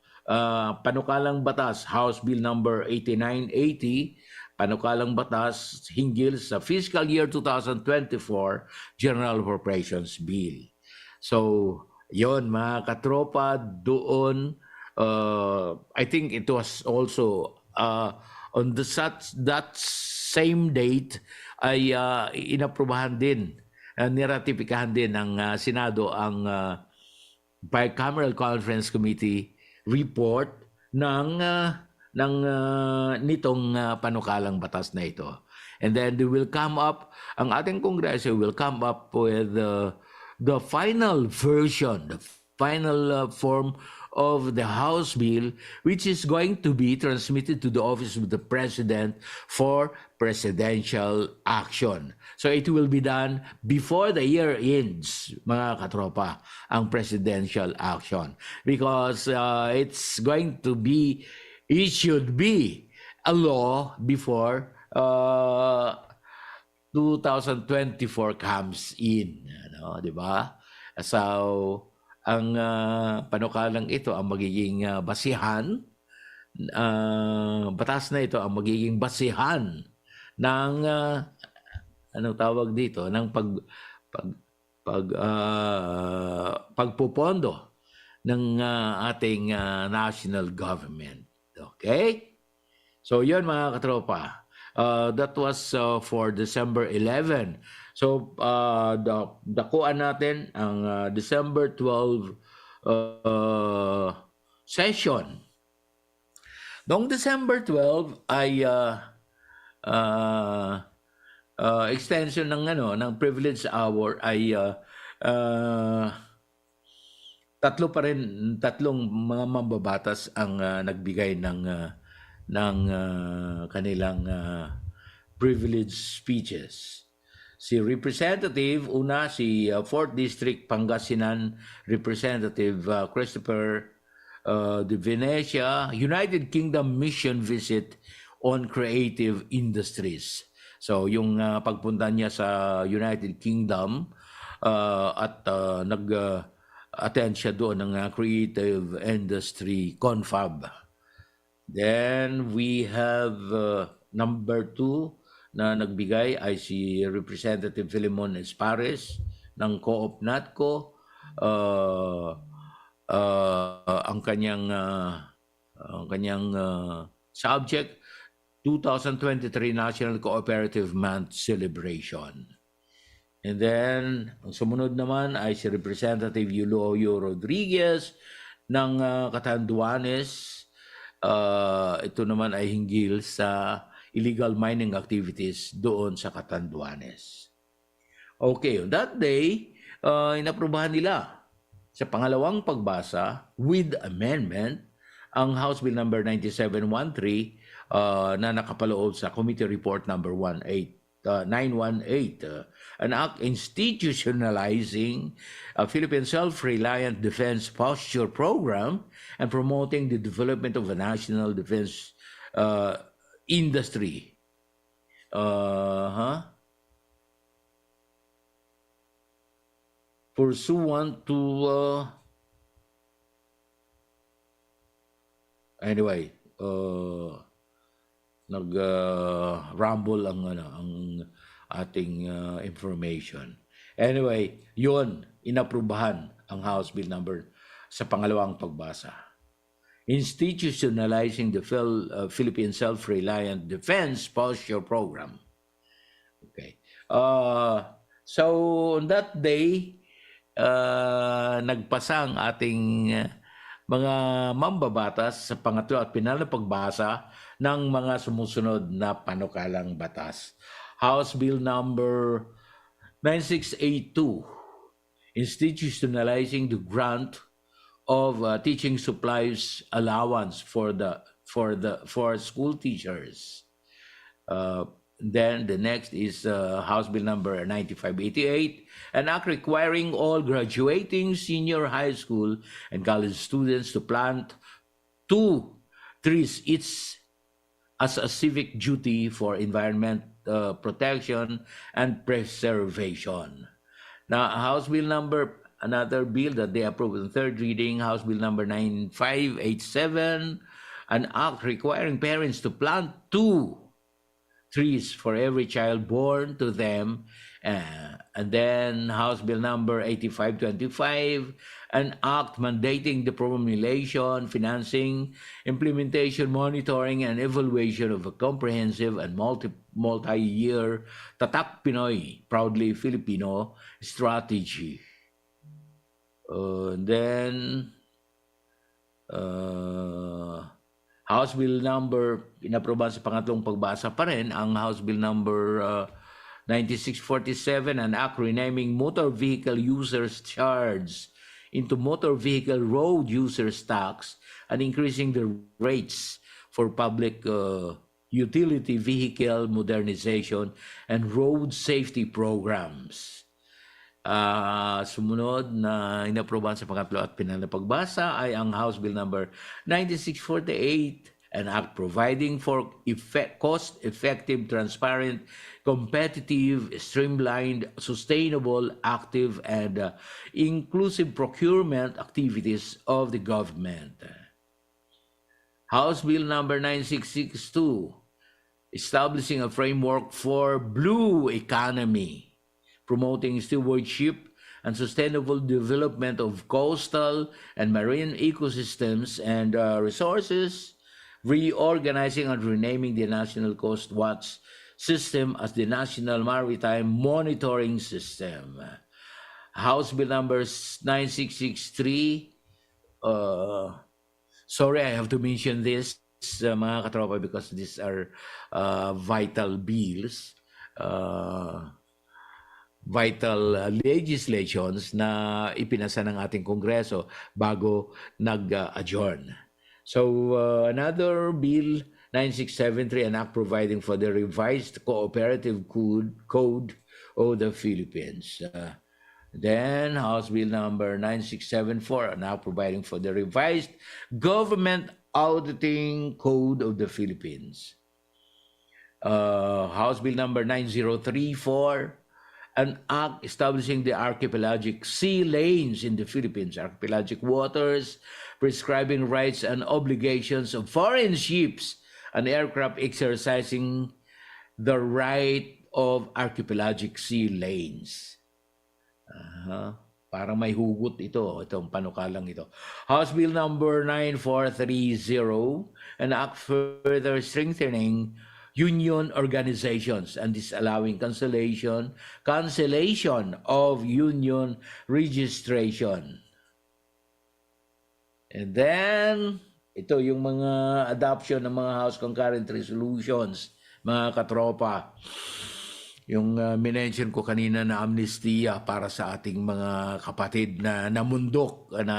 I: panukalang batas, House Bill number 8980, panukalang batas hinggil sa fiscal year 2024 General Appropriations Bill. So, yon mga katropa, doon, I think it was also on that same date, ay inaprubahan din, niratipikahan din ng Senado ang Bicameral Conference Committee report nitong panukalang batas na ito. And then they will come up, ang ating Kongreso will come up with the final version, the final form of the House Bill, which is going to be transmitted to the Office of the President for presidential action. So it will be done before the year ends, mga katropa, ang presidential action. Because it should be a law before 2024 comes in. Di ba? So, ang panukalang ito ang magiging basihan, batas na ito ang magiging basihan ng anong tawag dito, ng pagpupondo ng ating national government. Okay? So yun mga katropa. That was for December 11. So, dakuan natin ang December 12 session. Noong December 12 ay extension ng privilege hour ay tatlong mga mambabatas ang nagbigay ng kanilang privilege speeches. Si Representative, si 4th District Pangasinan Representative Christopher de Venecia, United Kingdom Mission Visit on Creative Industries. So yung pagpunta niya sa United Kingdom at nag-attend siya doon ng Creative Industry Confab. Then we have number 2 na nagbigay ay si Representative Filemon Espares ng Co-op Natco. Ang kanyang subject, 2023 National Cooperative Month Celebration. And then, ang sumunod naman ay si Representative Yuloyo Rodriguez ng Catanduanes. Ito naman ay hinggil sa illegal mining activities doon sa Catanduanes. Okay, on that day, inaprubahan nila sa pangalawang pagbasa with amendment ang House Bill number 9713 na nakapaloob sa Committee Report number 918, an act institutionalizing a Philippine Self-Reliant Defense Posture Program and promoting the development of a national defense industry. Pursuant to anyway, nag-rumble ang ating information. Anyway, yun, inaprubahan ang House Bill number sa pangalawang pagbasa. Institutionalizing the Philippine Self-Reliant Defense Posture Program. Okay. So, on that day, nagpasa ang ating mga mambabatas sa pangatlo at pinal na pagbasa ng mga sumusunod na panukalang batas. House Bill number 9682, institutionalizing the grant of teaching supplies allowance for school teachers. Then the next is House Bill number 9588, an act requiring all graduating senior high school and college students to plant 2 trees each as a civic duty for environment protection and preservation. Now, House Bill number, another bill that they approved in third reading, House Bill number 9587, an act requiring parents to plant 2 trees for every child born to them. And then House Bill number 8525, an act mandating the promulgation, financing, implementation, monitoring, and evaluation of a comprehensive and multi-year Tatak Pinoy, Proudly Filipino strategy. Then House Bill number, inaprobahan sa pangatlong pagbasa pa rin, ang House Bill number 9647, an act renaming motor vehicle users charge into motor vehicle road users tax and increasing the rates for public utility vehicle modernization and road safety programs. Sumunod na inaprobahan sa pangatlo at pinal na pagbasa ay ang House Bill number 9648, an act providing for cost-effective, transparent, competitive, streamlined, sustainable, active, and inclusive procurement activities of the government. House Bill number 9662, establishing a framework for blue economy, promoting stewardship and sustainable development of coastal and marine ecosystems and resources, reorganizing and renaming the National Coast Watch System as the National Maritime Monitoring System. House Bill number 9663, sorry, I have to mention this, mga katropa, because these are vital bills. Vital legislations na ipinasa ng ating Kongreso bago nag-adjourn. So, another bill, 9673, an act providing for the revised cooperative code of the Philippines. Then, House Bill number 9674, an act providing for the revised government auditing code of the Philippines. House Bill number 9034, an act establishing the archipelagic sea lanes in the Philippines, archipelagic waters, prescribing rights and obligations of foreign ships and aircraft exercising the right of archipelagic sea lanes. Parang may hugot itong panukalang ito. House Bill number 9430, an act further strengthening union organizations and disallowing cancellation of union registration. And then, ito yung mga adoption ng mga House Concurrent Resolutions, mga katropa. yung minention ko kanina na amnestia para sa ating mga kapatid na namundok na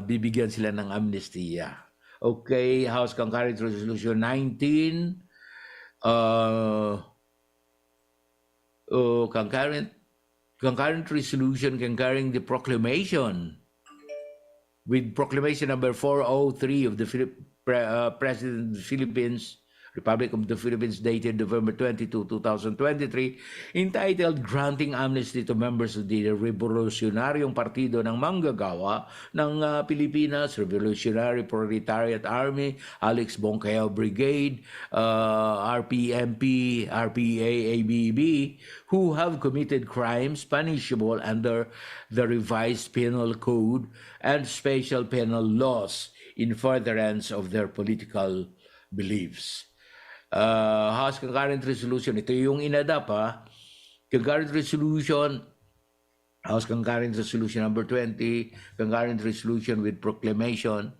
I: bibigyan sila ng amnestia. Okay, House Concurrent Resolution 19, concurrent resolution concurring the proclamation with proclamation number 403 of the President of the Philippines, Republic of the Philippines, dated November 22, 2023, entitled Granting Amnesty to Members of the Revolutionaryong Partido ng Manggagawa ng Pilipinas, Revolutionary Proletariat Army, Alex Bongkaya Brigade, RPMP, RPA, ABB, who have committed crimes punishable under the revised penal code and special penal laws in furtherance of their political beliefs. House Concurrent Resolution, ito yung inadap Concurrent Resolution, House Concurrent Resolution number 20, Concurrent Resolution with Proclamation,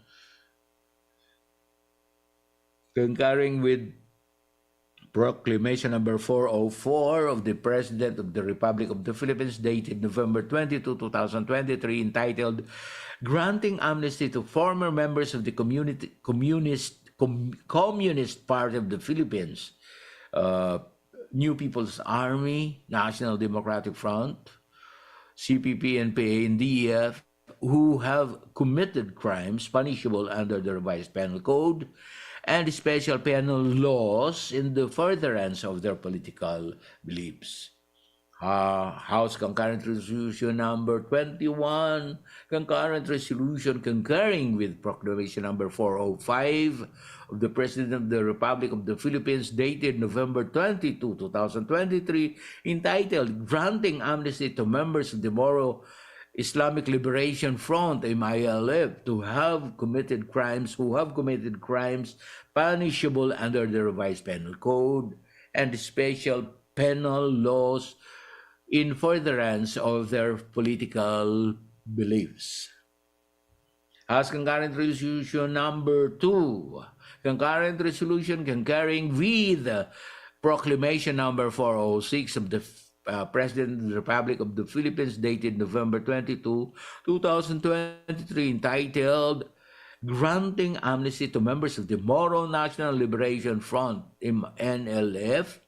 I: concurring with Proclamation number 404 of the President of the Republic of the Philippines, dated November 22, 2023, entitled Granting Amnesty to Former Members of the Communist Party of the Philippines, New People's Army, National Democratic Front, CPP, NPA, and DEF, who have committed crimes punishable under the revised penal code and special penal laws in the furtherance of their political beliefs. House Concurrent Resolution number 21, Concurrent Resolution concurring with Proclamation number 405 of the President of the Republic of the Philippines, dated November 22, 2023, entitled Granting Amnesty to Members of the Moro Islamic Liberation Front, MILF, who have committed crimes punishable under the revised penal code and special penal laws in furtherance of their political beliefs. House Concurrent Resolution number 2, Concurrent Resolution concurring with Proclamation number 406 of the President of the Republic of the Philippines, dated November 22, 2023, entitled Granting Amnesty to Members of the Moro National Liberation Front, NLF,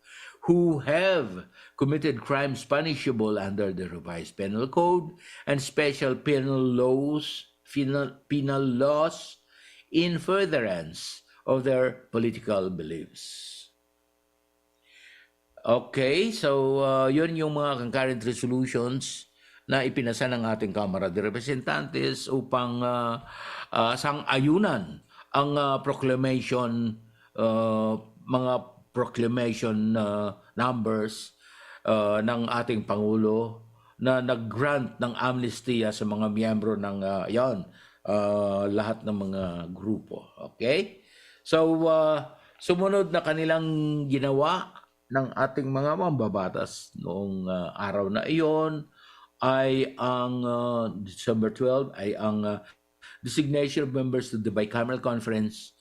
I: who have committed crimes punishable under the revised penal code and special penal laws in furtherance of their political beliefs. Okay, so yun yung mga concurrent resolutions na ipinasa ng ating Kamara de Representantes upang sang-ayunan ang mga proclamation numbers ng ating Pangulo na nag-grant ng amnestia sa mga miyembro ng lahat ng mga grupo. Okay? So, sumunod na kanilang ginawa ng ating mga mambabatas noong araw na iyon ay ang December 12 ay ang designation of members to the Bicameral Conference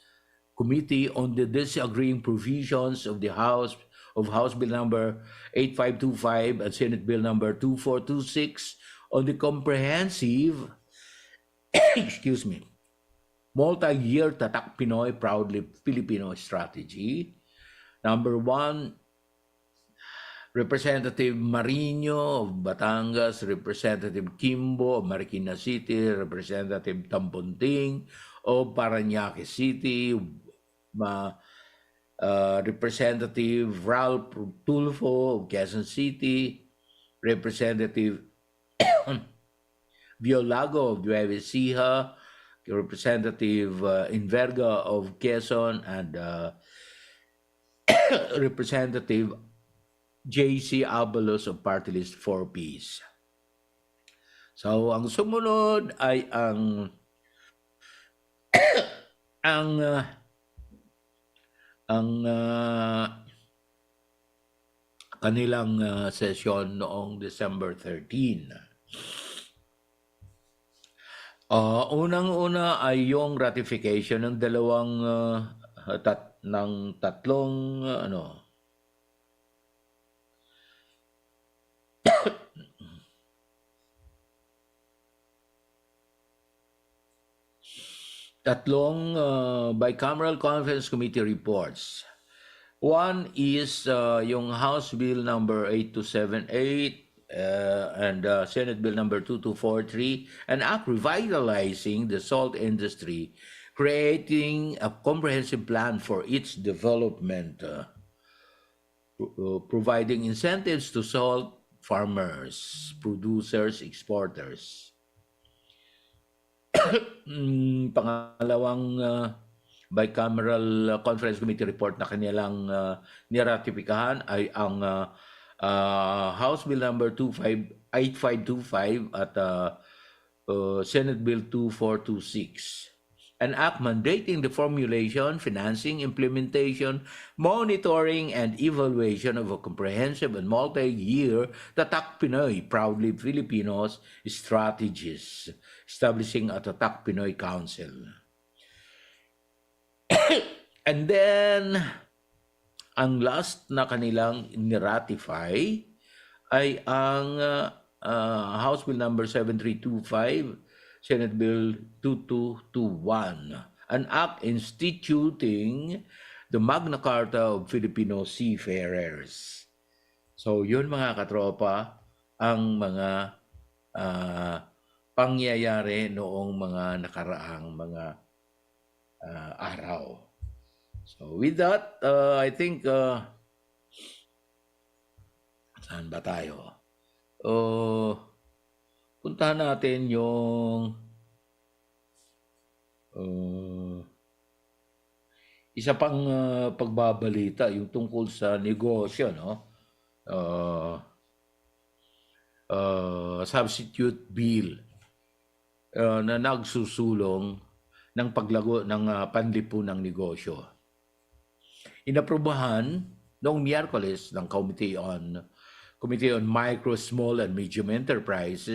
I: Committee on the Disagreeing Provisions of the House Bill number 8525 and Senate Bill number 2426 on the comprehensive multi-year Tatak Pinoy Proudly Filipino strategy. Number 1, Representative Marino of Batangas, Representative Kimbo of Marikina City, Representative Tampunting of Parañaque City, Representative Ralph Tulfo of Quezon City, Representative Biolago of Nueva Ecija, Representative Inverga of Quezon, and Representative J.C. Abalos of Party List 4Ps. So, ang sumunod ay ang kanilang sesyon noong December 13. Unang-una ay yung ratification ng tatlong tatlong bicameral conference committee reports. One is yung House Bill number 8278 and Senate Bill number 2243, an act revitalizing the salt industry, creating a comprehensive plan for its development, providing incentives to salt farmers, producers, exporters. Pangalawang bicameral conference committee report na kanilang niratipikahan ay ang House Bill number 8525 at Senate Bill 2426. An act mandating the formulation, financing, implementation, monitoring, and evaluation of a comprehensive and multi-year Tatak Pinoy, Proudly Filipinos strategies, establishing a Tatak Pinoy Council. And then, ang last na kanilang niratify ay ang House Bill number 7325, Senate Bill 2221, an act instituting the Magna Carta of Filipino Seafarers. So yun mga katropa, ang mga pangyayari noong mga nakaraang mga araw. So with that, I think, saan ba tayo? Puntahan natin yung isa pang pagbabalita, yung tungkol sa negosyo, no? Substitute bill na nagsusulong ng paglago ng panlipunang negosyo. Inaprubahan noong Miyerkules ng Committee on Micro, Small, and Medium Enterprise,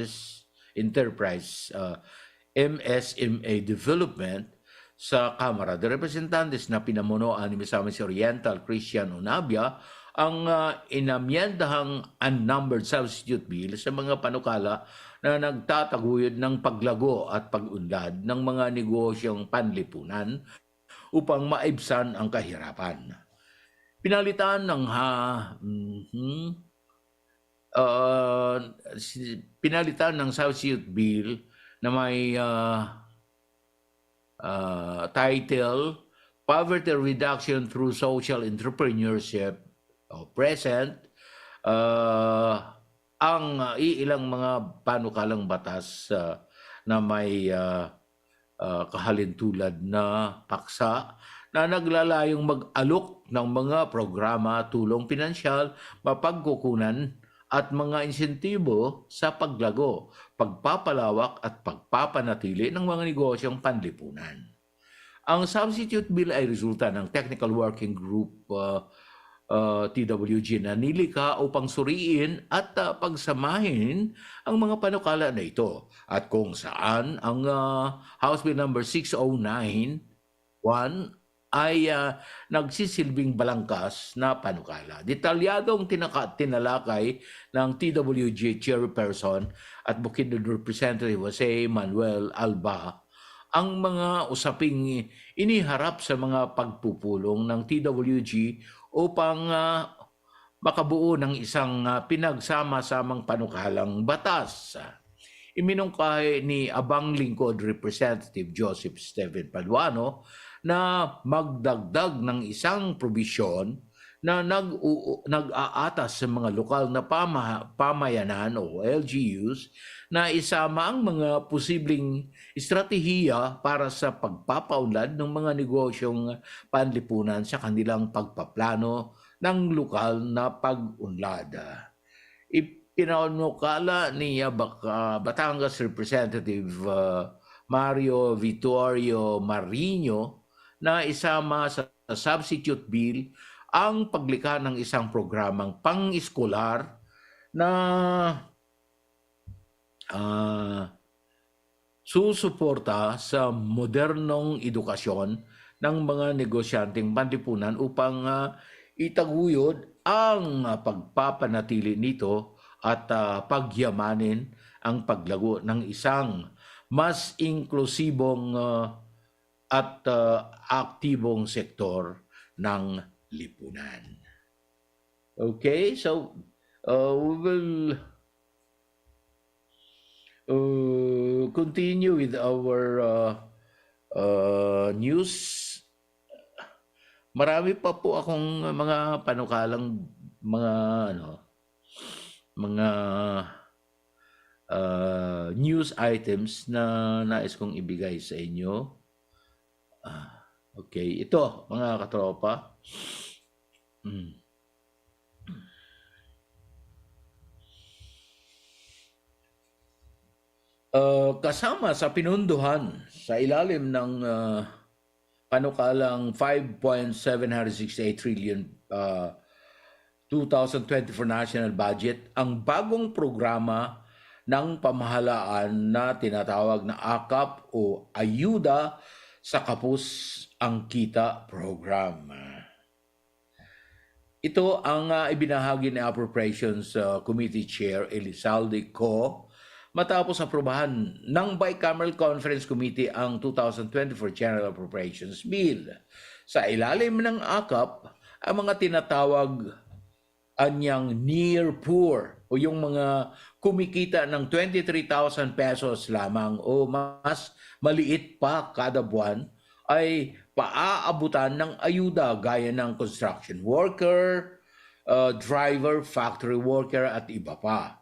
I: MSMA Development sa Kamara de Representantes na pinamunuan ni Misamis Oriental Christian Onabia ang inamyendahang unnumbered substitute bill sa mga panukala na nagtataguyod ng paglago at pag-unlad ng mga negosyong panlipunan upang maibsan ang kahirapan. Pinalitan ng pinalitan ng substitute bill na may title Poverty Reduction Through Social Entrepreneurship present ang ilang mga panukalang batas na may kahalintulad na paksa na naglalayong mag-alok ng mga programa, tulong pinansyal, mapagkukunan at mga insentibo sa paglago, pagpapalawak at pagpapanatili ng mga negosyong panlipunan. Ang substitute bill ay resulta ng Technical Working Group TWG na nilikha upang suriin at pagsamahin ang mga panukala na ito at kung saan ang House Bill number 6091 ay nagsisilbing balangkas na panukala. Detalyadong tinalakay ng TWG Chairperson at Bukidnon Representative Jose Manuel Alba ang mga usaping iniharap sa mga pagpupulong ng TWG upang makabuo ng isang pinagsama-samang panukalang batas. Iminungkahi ni Abang Lingkod Representative Joseph Steven Paduano na magdagdag ng isang probisyon na nag-aatas sa mga lokal na pamayanan o LGUs na isama ang mga posibleng estratehiya para sa pagpapaunlad ng mga negosyong panlipunan sa kanilang pagpaplano ng lokal na pag-unlad. Ipinanukala ni Batangas Representative Mario Vittorio Marino na isama sa substitute bill ang paglikha ng isang programang pang-eskolar na susuporta sa modernong edukasyon ng mga negosyanteng panlipunan upang itaguyod ang pagpapanatili nito at pagyamanin ang paglago ng isang mas inklusibong at aktibong sektor ng lipunan. Okay, so we will continue with our news. Marami pa po akong mga panukalang mga news items na nais kong ibigay sa inyo. Okay, ito mga katropa. Kasama sa pinunduhan sa ilalim ng panukalang 5.768 trillion 2024 national budget ang bagong programa ng pamahalaan na tinatawag na AKAP o Ayuda sa Kapos ang Kita Program. Ito ang ibinahagi ni Appropriations Committee Chair Elizalde Co. matapos aprobahan ng Bicameral Conference Committee ang 2024 General Appropriations Bill. Sa ilalim ng AKAP, ang mga tinatawag anyang near poor o yung mga kumikita ng 23,000 pesos lamang o mas maliit pa kada buwan ay paaabutan ng ayuda gaya ng construction worker, driver, factory worker at iba pa.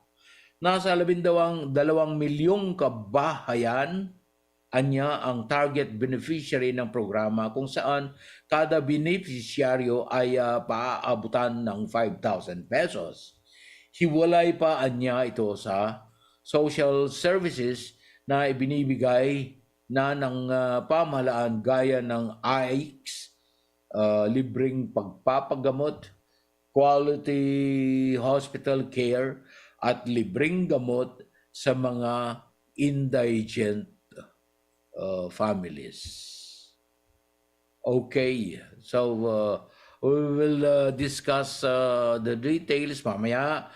I: Nasa 12 milyong kabahayan anya ang target beneficiary ng programa kung saan kada beneficiaryo ay paaabutan ng 5,000 pesos. Hiwalay pa anya ito sa social services na ibinibigay na ng pamahalaan gaya ng AICS, libreng pagpapagamot, quality hospital care, at libreng gamot sa mga indigent families. Okay, so we will discuss the details mamaya,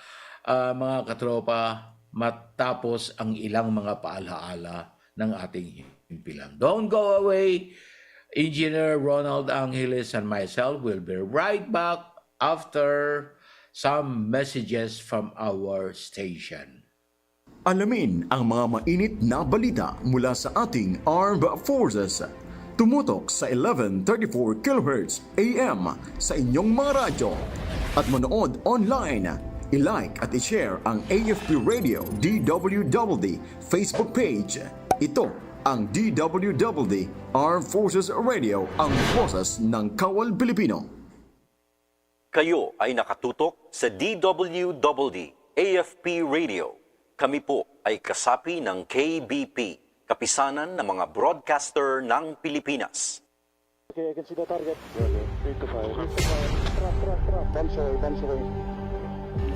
I: mga katropa, matapos ang ilang mga paalaala ng ating himpilan. Don't go away. Engineer Ronald Angeles and myself will be right back after some messages from our station.
H: Alamin ang mga mainit na balita mula sa ating Armed Forces. Tumutok sa 1134 kHz AM sa inyong mga radyo. At manood online. I-like at i-share ang AFP Radio DWDD Facebook page. Ito ang DWDD Armed Forces Radio, ang boses ng Kawal Pilipino.
B: Kayo ay nakatutok sa DWDD AFP Radio. Kami po ay kasapi ng KBP, Kapisanan ng mga Broadcaster ng Pilipinas.
K: Okay, I can see the target. 3 to 5. Trap.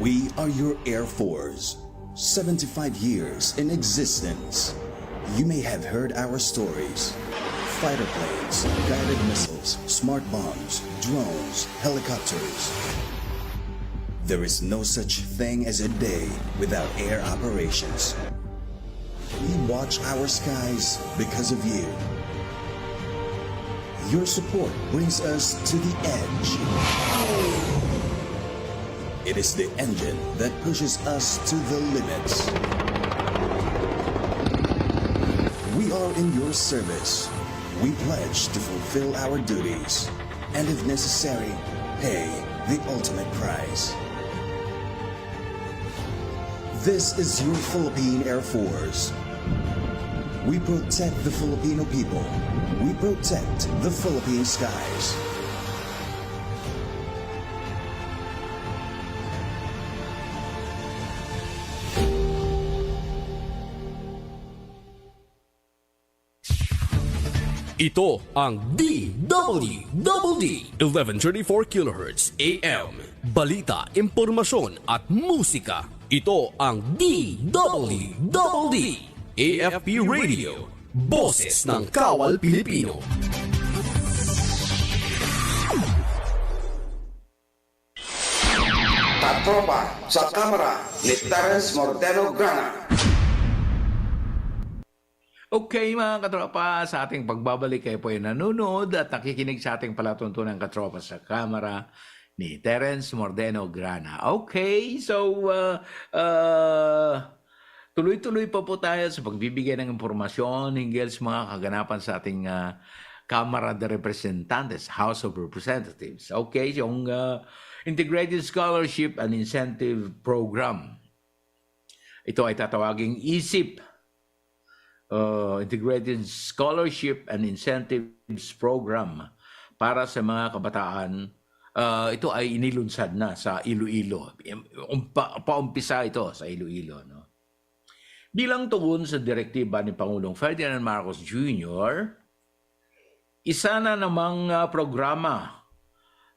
L: We are your Air Force, 75 years in existence. You may have heard our stories. Fighter planes, guided missiles, smart bombs, drones, helicopters. There is no such thing as a day without air operations. We watch our skies because of you. Your support brings us to the edge. It is the engine that pushes us to the limits. We are in your service. We pledge to fulfill our duties, and if necessary, pay the ultimate price. This is your Philippine Air Force. We protect the Filipino people. We protect the Philippine skies.
A: Ito ang DWDD 1134 kHz AM. Balita, impormasyon at musika. Ito ang DWDD AFP Radio. Boses ng Kawal Pilipino.
G: KATROPA sa kamera ni Terence Mordeno Grana.
I: Okay mga katropa, sa ating pagbabalik kayo po ay nanonood at nakikinig sa ating palatuntunan katropa sa kamera ni Terence, Mordeno, Grana. Okay, so tuloy-tuloy pa po tayo sa pagbibigay ng impormasyon hinggil sa mga kaganapan sa ating Kamara de Representantes, House of Representatives. Okay, yung Integrated Scholarship and Incentive Program. Ito ay tatawaging ISIP, Integrated Scholarship and Incentives Program para sa mga kabataan. Ito ay inilunsad na sa Iloilo. Paumpisa ito sa Iloilo. No? Bilang tugon sa direktiba ni Pangulong Ferdinand Marcos Jr., isa na namang programa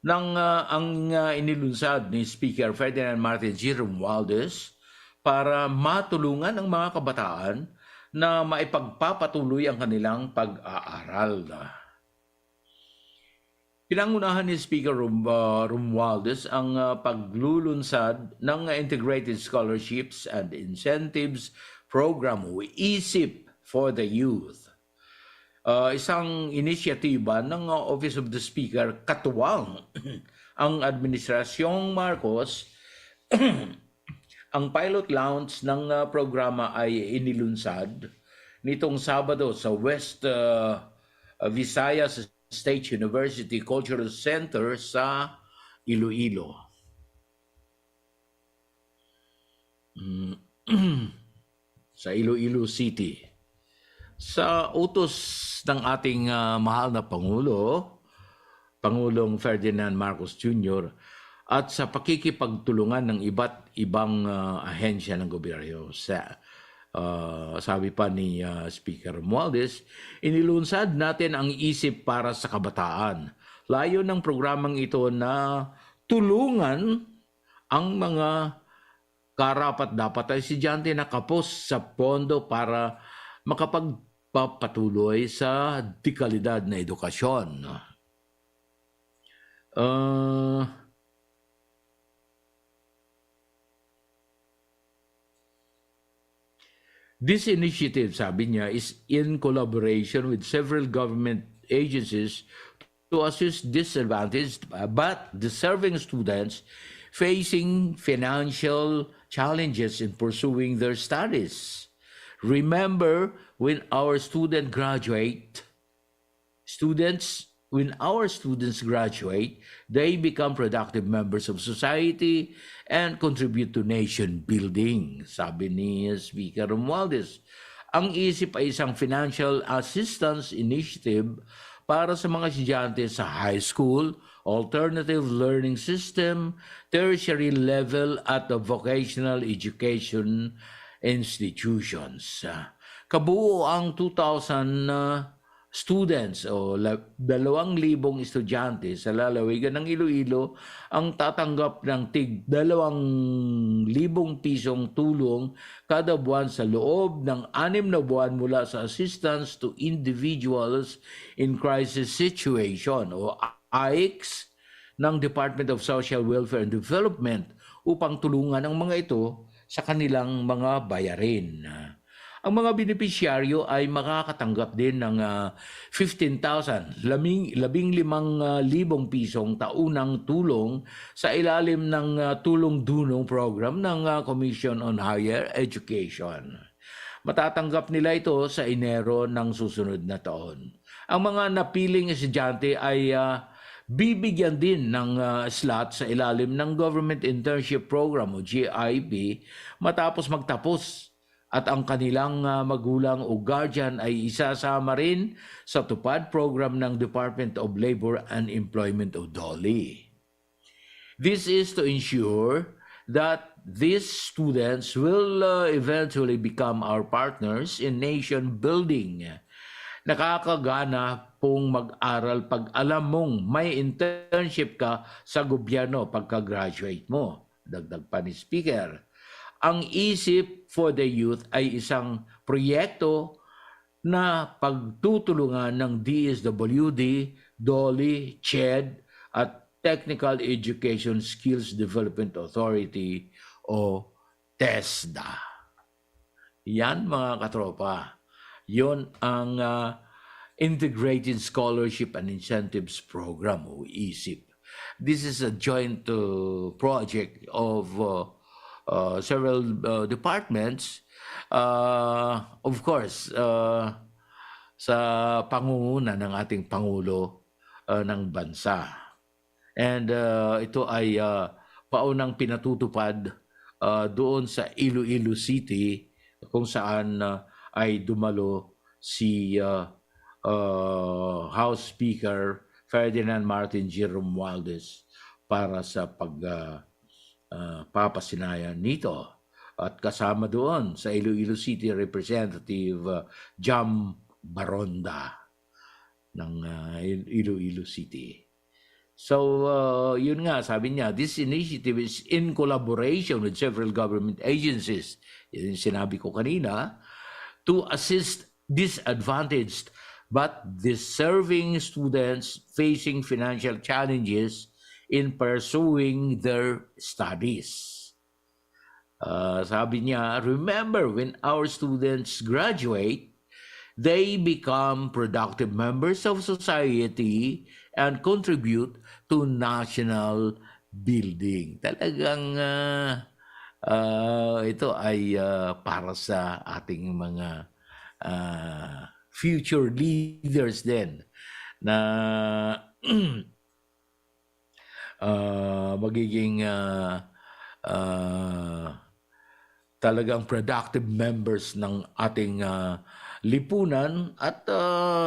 I: ng ang inilunsad ni Speaker Ferdinand Martin G. Romualdez para matulungan ang mga kabataan na maipagpapatuloy ang kanilang pag-aaral. Pinangunahan ni Speaker Romualdez ang paglulunsad ng Integrated Scholarships and Incentives Program o ISIP for the Youth. Isang inisyatiba ng Office of the Speaker katuwang ang Administrasyong Marcos. Ang pilot launch ng programa ay inilunsad nitong Sabado sa West Visayas State University Cultural Center sa Iloilo. Sa Iloilo City. Sa utos ng ating mahal na Pangulong Ferdinand Marcos Jr., at sa pakikipagtulungan ng iba't ibang ahensya ng gobyerno. Sabi pa ni Speaker Romualdez, inilunsad natin ang isip para sa kabataan. Layo ng programang ito na tulungan ang mga karapat-dapat ay estudyante na kapos sa pondo para makapagpapatuloy sa dekalidad na edukasyon. This initiative, sabi niya, is in collaboration with several government agencies to assist disadvantaged but deserving students facing financial challenges in pursuing their studies. Remember, when our students graduate, they become productive members of society and contribute to nation building, sabi ni Speaker Romualdez. Ang ISIP ay isang financial assistance initiative para sa mga estudyante sa high school, alternative learning system, tertiary level at the vocational education institutions. Kabuo ang 2,000 students o 2,000 estudyante sa lalawigan ng Iloilo ang tatanggap ng tig 2,000 pisong tulong kada buwan sa loob ng 6 na buwan mula sa Assistance to Individuals in Crisis Situation o AICS ng Department of Social Welfare and Development upang tulungan ang mga ito sa kanilang mga bayarin. Ang mga benepisyaryo ay makakatanggap din ng 15,000, 15,000 pisong taunang tulong sa ilalim ng tulong-dunong program ng Commission on Higher Education. Matatanggap nila ito sa Enero ng susunod na taon. Ang mga napiling estudyante ay bibigyan din ng slot sa ilalim ng Government Internship Program o GIP matapos magtapos at ang kanilang magulang o guardian ay isasama rin sa tupad program ng Department of Labor and Employment o DOLE. This is to ensure that these students will eventually become our partners in nation building. Nakakagana pong mag-aral pag alam mong may internship ka sa gobyerno pagka-graduate mo. Dagdag pa ni Speaker. Ang ISIP for the Youth ay isang proyekto na pagtutulungan ng DSWD, DOLE, CHED at Technical Education Skills Development Authority o TESDA. Yan mga katropa. Yon ang Integrated Scholarship and Incentives Program o ISIP. This is a joint project of several departments. Of course, sa pangunguna ng ating Pangulo ng bansa. And ito ay paunang pinatutupad doon sa Iloilo City kung saan ay dumalo si House Speaker Ferdinand Martin G. Romualdez para sa papasinayan nito. At kasama doon sa Iloilo City Representative Jam Baronda ng Iloilo City. So, yun nga, sabi niya, this initiative is in collaboration with several government agencies, yun sinabi ko kanina, to assist disadvantaged but deserving students facing financial challenges in pursuing their studies. Sabi niya, remember, when our students graduate, they become productive members of society and contribute to national building. Talagang ito ay para sa ating mga future leaders din na magiging talagang productive members ng ating lipunan at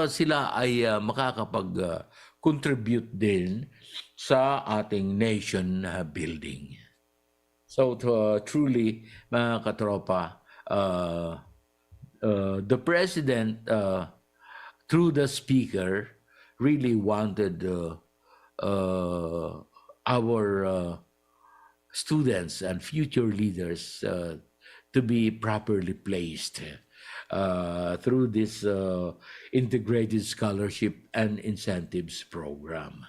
I: sila ay makakapag-contribute din sa ating nation building. So truly, mga katropa, the President, through the Speaker, really wanted our students and future leaders to be properly placed through this Integrated Scholarship and Incentives Program.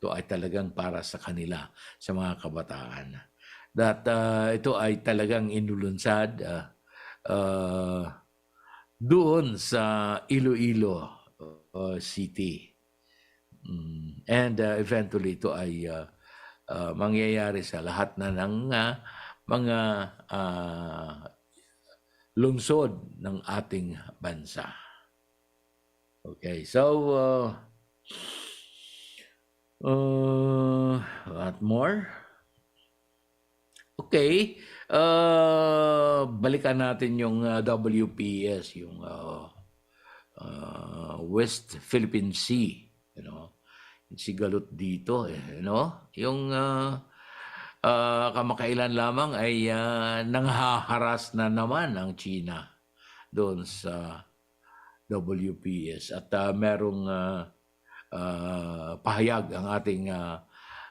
I: Ito ay talagang para sa kanila, sa mga kabataan. That ito ay talagang inulunsad doon sa Iloilo City. And eventually ito ay mangyayari sa lahat na ng mga lungsod ng ating bansa. Okay, so what more? Okay, balikan natin yung WPS, yung West Philippine Sea, sigalot dito, yung kamakailan lamang ay nanghaharas na naman ang China doon sa WPS at merong pahayag ang ating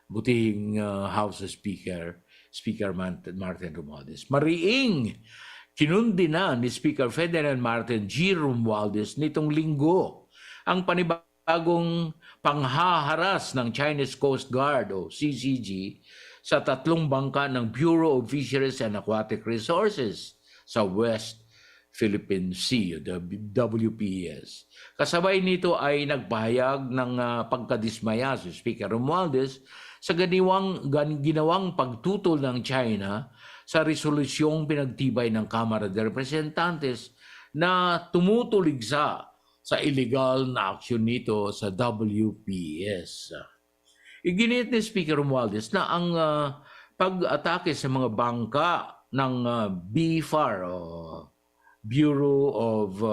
I: butihing House Speaker Martin Romualdez. Mariing kinundi na ni Speaker Ferdinand Martin G. Romualdez nitong linggo ang panibagong panghaharas ng Chinese Coast Guard o CCG sa 3 bangka ng Bureau of Fisheries and Aquatic Resources sa West Philippine Sea, the WPS. Kasabay nito ay nagpahayag ng pagkadismaya si Speaker Romualdez sa ginawang pagtutol ng China sa resolusyong pinagtibay ng Kamara de Representantes na tumutuligsa sa illegal na aksyon nito sa WPS. Iginit ni Speaker Romualdez na ang pag-atake sa mga bangka ng BFAR o Bureau of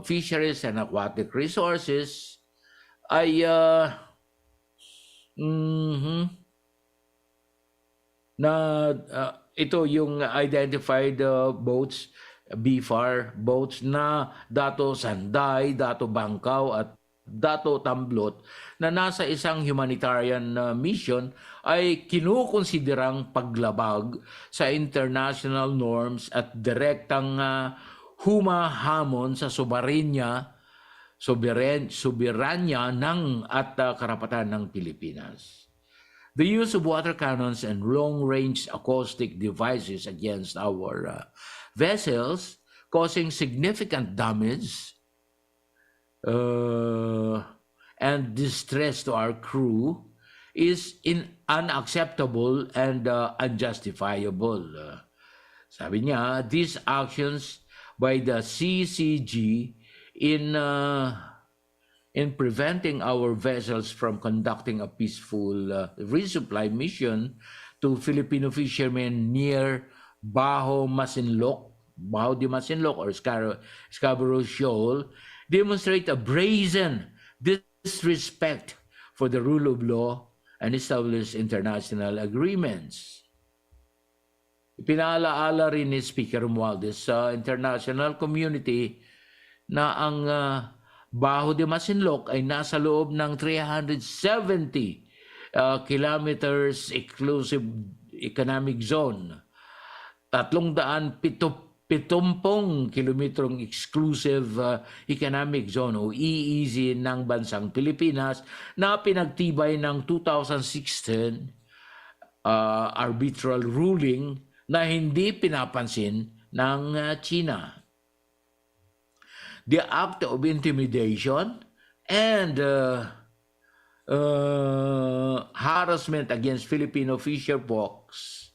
I: Fisheries and Aquatic Resources ay ito yung identified boats, BFAR boats na Dato Sanday, Dato Bangkaw at Dato Tamblot na nasa isang humanitarian mission ay kinukonsiderang paglabag sa international norms at direktang humahamon sa soberanya ng at karapatan ng Pilipinas. The use of water cannons and long-range acoustic devices against our vessels causing significant damage and distress to our crew is unacceptable and unjustifiable. Sabi niya, these actions by the CCG in preventing our vessels from conducting a peaceful resupply mission to Filipino fishermen near Baho de Masinloc or Scarborough Shoal demonstrate a brazen disrespect for the rule of law and established international agreements. Ipinaalaala rin ni Speaker Romualdez sa international community na ang Baho de Masinloc ay nasa loob ng 370 kilometers exclusive economic zone, 370 kilometrong exclusive economic zone o EEZ ng bansang Pilipinas na pinagtibay ng 2016 arbitral ruling na hindi pinapansin ng China. The act of intimidation and harassment against Filipino fisherfolks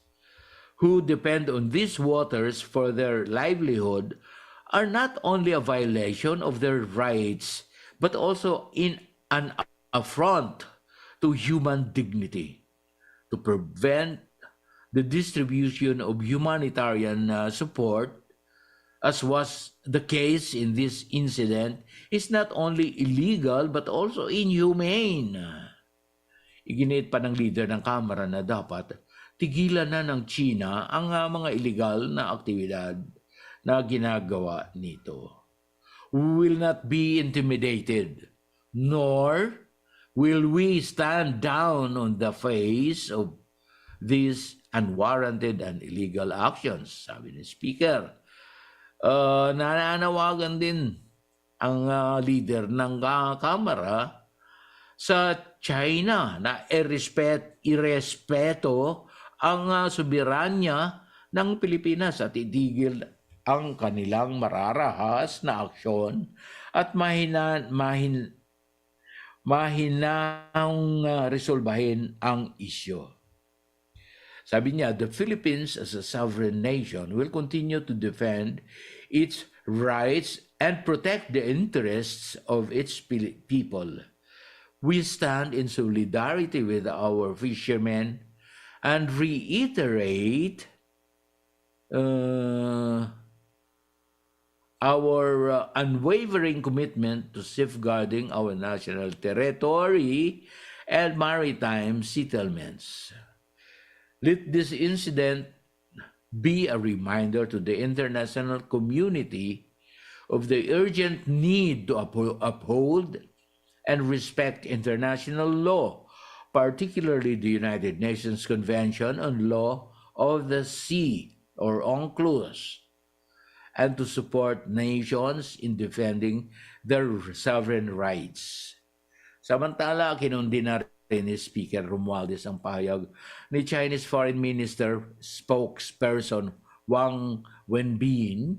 I: who depend on these waters for their livelihood are not only a violation of their rights, but also an affront to human dignity. To prevent the distribution of humanitarian support, as was the case in this incident, is not only illegal but also inhumane. Iginit pa ng leader ng Kamara na dapat tigilan na ng China ang mga illegal na aktibidad na ginagawa nito. We will not be intimidated, nor will we stand down on the face of these unwarranted and illegal actions, sabi ni Speaker. Nananawagan din ang leader ng Kamara sa China na irespeto ang soberanya ng Pilipinas at itigil ang kanilang mararahas na aksyon at mahinang resolbahin ang isyu. Sabi niya, the Philippines as a sovereign nation will continue to defend its rights and protect the interests of its people. We stand in solidarity with our fishermen and reiterate our unwavering commitment to safeguarding our national territory and maritime settlements. Let this incident be a reminder to the international community of the urgent need to uphold and respect international law, particularly the United Nations Convention on Law of the Sea, or UNCLOS, and to support nations in defending their sovereign rights. Samantala, kinundi na rin ni Speaker Romualdez ang pahayag ni Chinese Foreign Minister spokesperson Wang Wenbin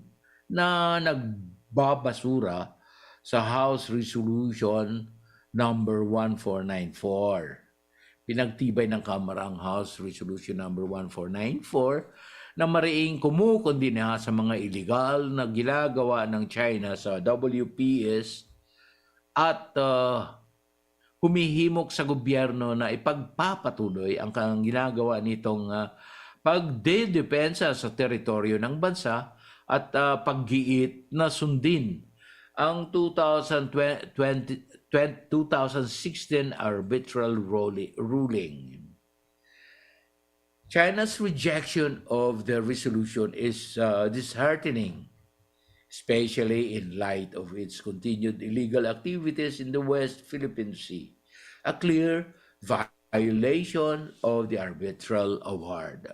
I: na nagbabasura sa House Resolution number 1494. Pinagtibay ng Kamara ang House Resolution number 1494 na mariing kumukondina sa mga illegal na ginagawa ng China sa WPS at humihimok sa gobyerno na ipagpapatuloy ang ginagawa nitong pagdedepensa sa teritoryo ng bansa at paggiit na sundin ang 2016 arbitral ruling. China's rejection of the resolution is disheartening, especially in light of its continued illegal activities in the West Philippine Sea, a clear violation of the arbitral award.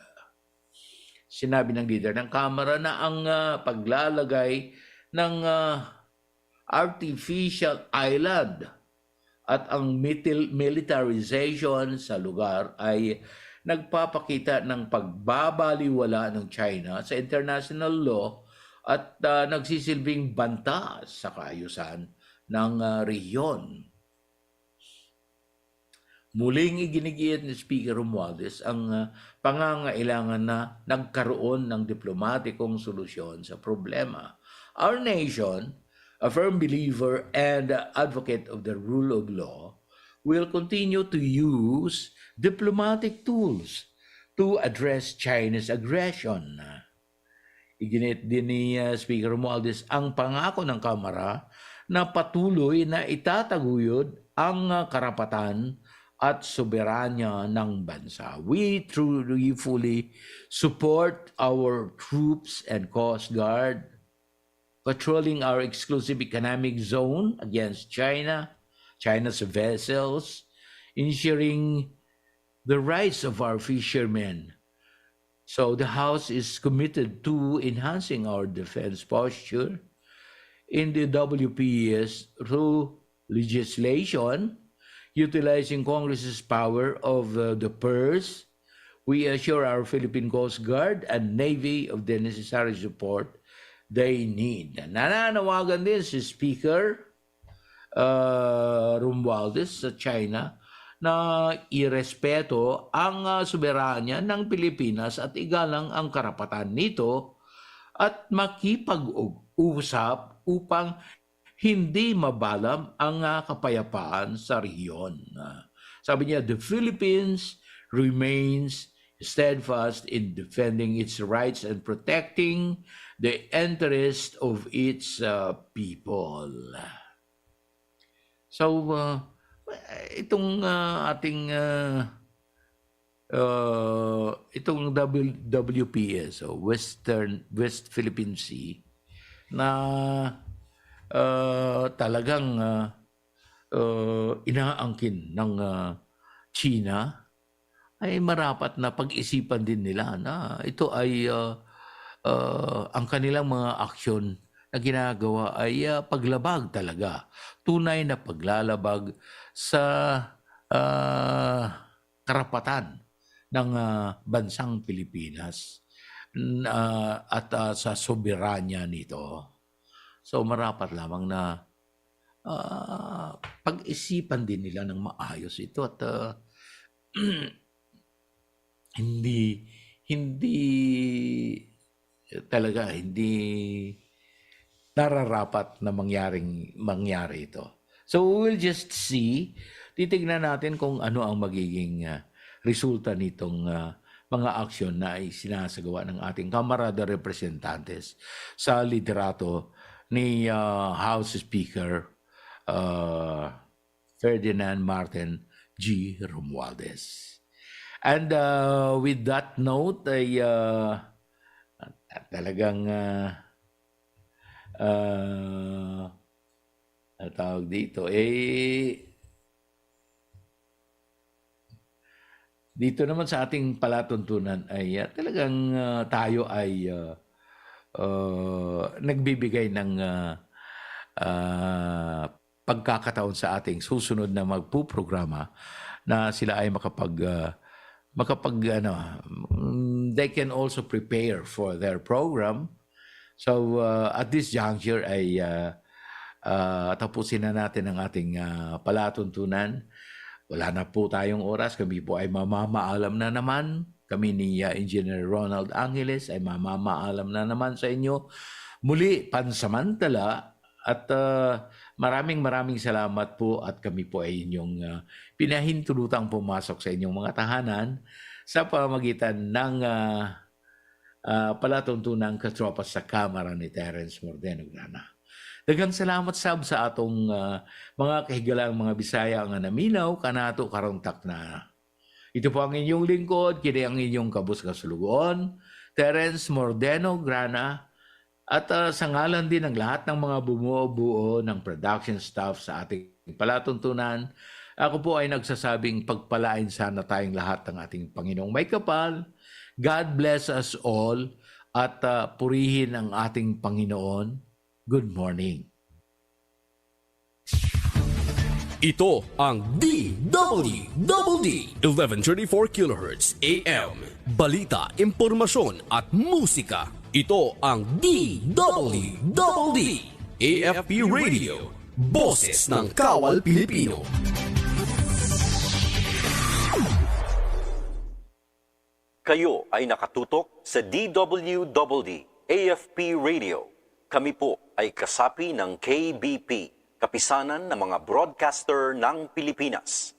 I: Sinabi ng leader ng Kamara na ang paglalagay ng artificial island at ang militarization sa lugar ay nagpapakita ng pagbabaliwala ng China sa international law at nagsisilbing banta sa kaayusan ng rehiyon. Muling iginigiit ni Speaker Romualdez ang pangangailangan na nagkaroon ng diplomatikong solusyon sa problema. Our nation, a firm believer and advocate of the rule of law, will continue to use diplomatic tools to address China's aggression. Iginit din ni Speaker Romualdez ang pangako ng Kamara na patuloy na itataguyod ang karapatan at soberanya ng bansa. We truly fully support our troops and Coast Guard patrolling our exclusive economic zone against China's vessels, ensuring the rights of our fishermen. So the House is committed to enhancing our defense posture in the WPS through legislation, utilizing Congress's power of the purse. We assure our Philippine Coast Guard and Navy of the necessary support they need. Nananawagan din si Speaker Romualdez sa China na irespeto ang soberanya ng Pilipinas at igalang ang karapatan nito at makipag-usap upang hindi mabalam ang kapayapaan sa rehiyon. Sabi niya, the Philippines remains steadfast in defending its rights and protecting the interest of its people. So, itong ating itong WPS o West Philippine Sea na talagang inaangkin ng China ay marapat na pag-isipan din nila na ito ay ang kanilang mga aksyon na ginagawa ay paglabag talaga. Tunay na paglalabag sa karapatan ng bansang Pilipinas at sa soberanya nito. So marapat lamang na pag-isipan din nila ng maayos ito at hindi nararapat na mangyari ito. So we'll just see, titignan natin kung ano ang magiging resulta nitong mga aksyon na sinasagawa ng ating Kamara de Representantes sa liderato ni House Speaker Ferdinand Martin G. Romualdez. And with that note, ay talagang tawag dito, dito naman sa ating palatuntunan ay talagang tayo ay nagbibigay ng pagkakataon sa ating susunod na magpuprograma na sila ay they can also prepare for their program. So at this juncture ay tapusin na natin ang ating palatuntunan. Wala na po tayong oras. Kami po ay mamamaalam na naman. Kami ni Engineer Ronald Angeles ay mamamaalam na naman sa inyo. Muli, pansamantala at maraming salamat po at kami po ay inyong pinahintulutang pumasok sa inyong mga tahanan sa pamamagitan ng palatuntunang Katropa sa Kamara ni Terence Mordeno, Grana. Daghang salamat sab sa atong mga kahigalang mga Bisaya nga naminaw kanato karuntak na. Ito po ang inyong lingkod, kini ang inyong kabus kasulugon, Terence Mordeno, Grana, at sa ngalan din ng lahat ng mga bumubuo ng production staff sa ating palatuntunan, ako po ay nagsasabing pagpalain sana tayong lahat ng ating Panginoong may kapal. God bless us all at purihin ang ating Panginoon. Good morning.
A: Ito ang DWDD 1134 kHz AM. Balita, impormasyon at musika Ito ang DWDD, AFP Radio, Boses ng Kawal Pilipino.
B: Kayo ay nakatutok sa DWDD, AFP Radio. Kami po ay kasapi ng KBP, Kapisanan ng mga Broadcaster ng Pilipinas.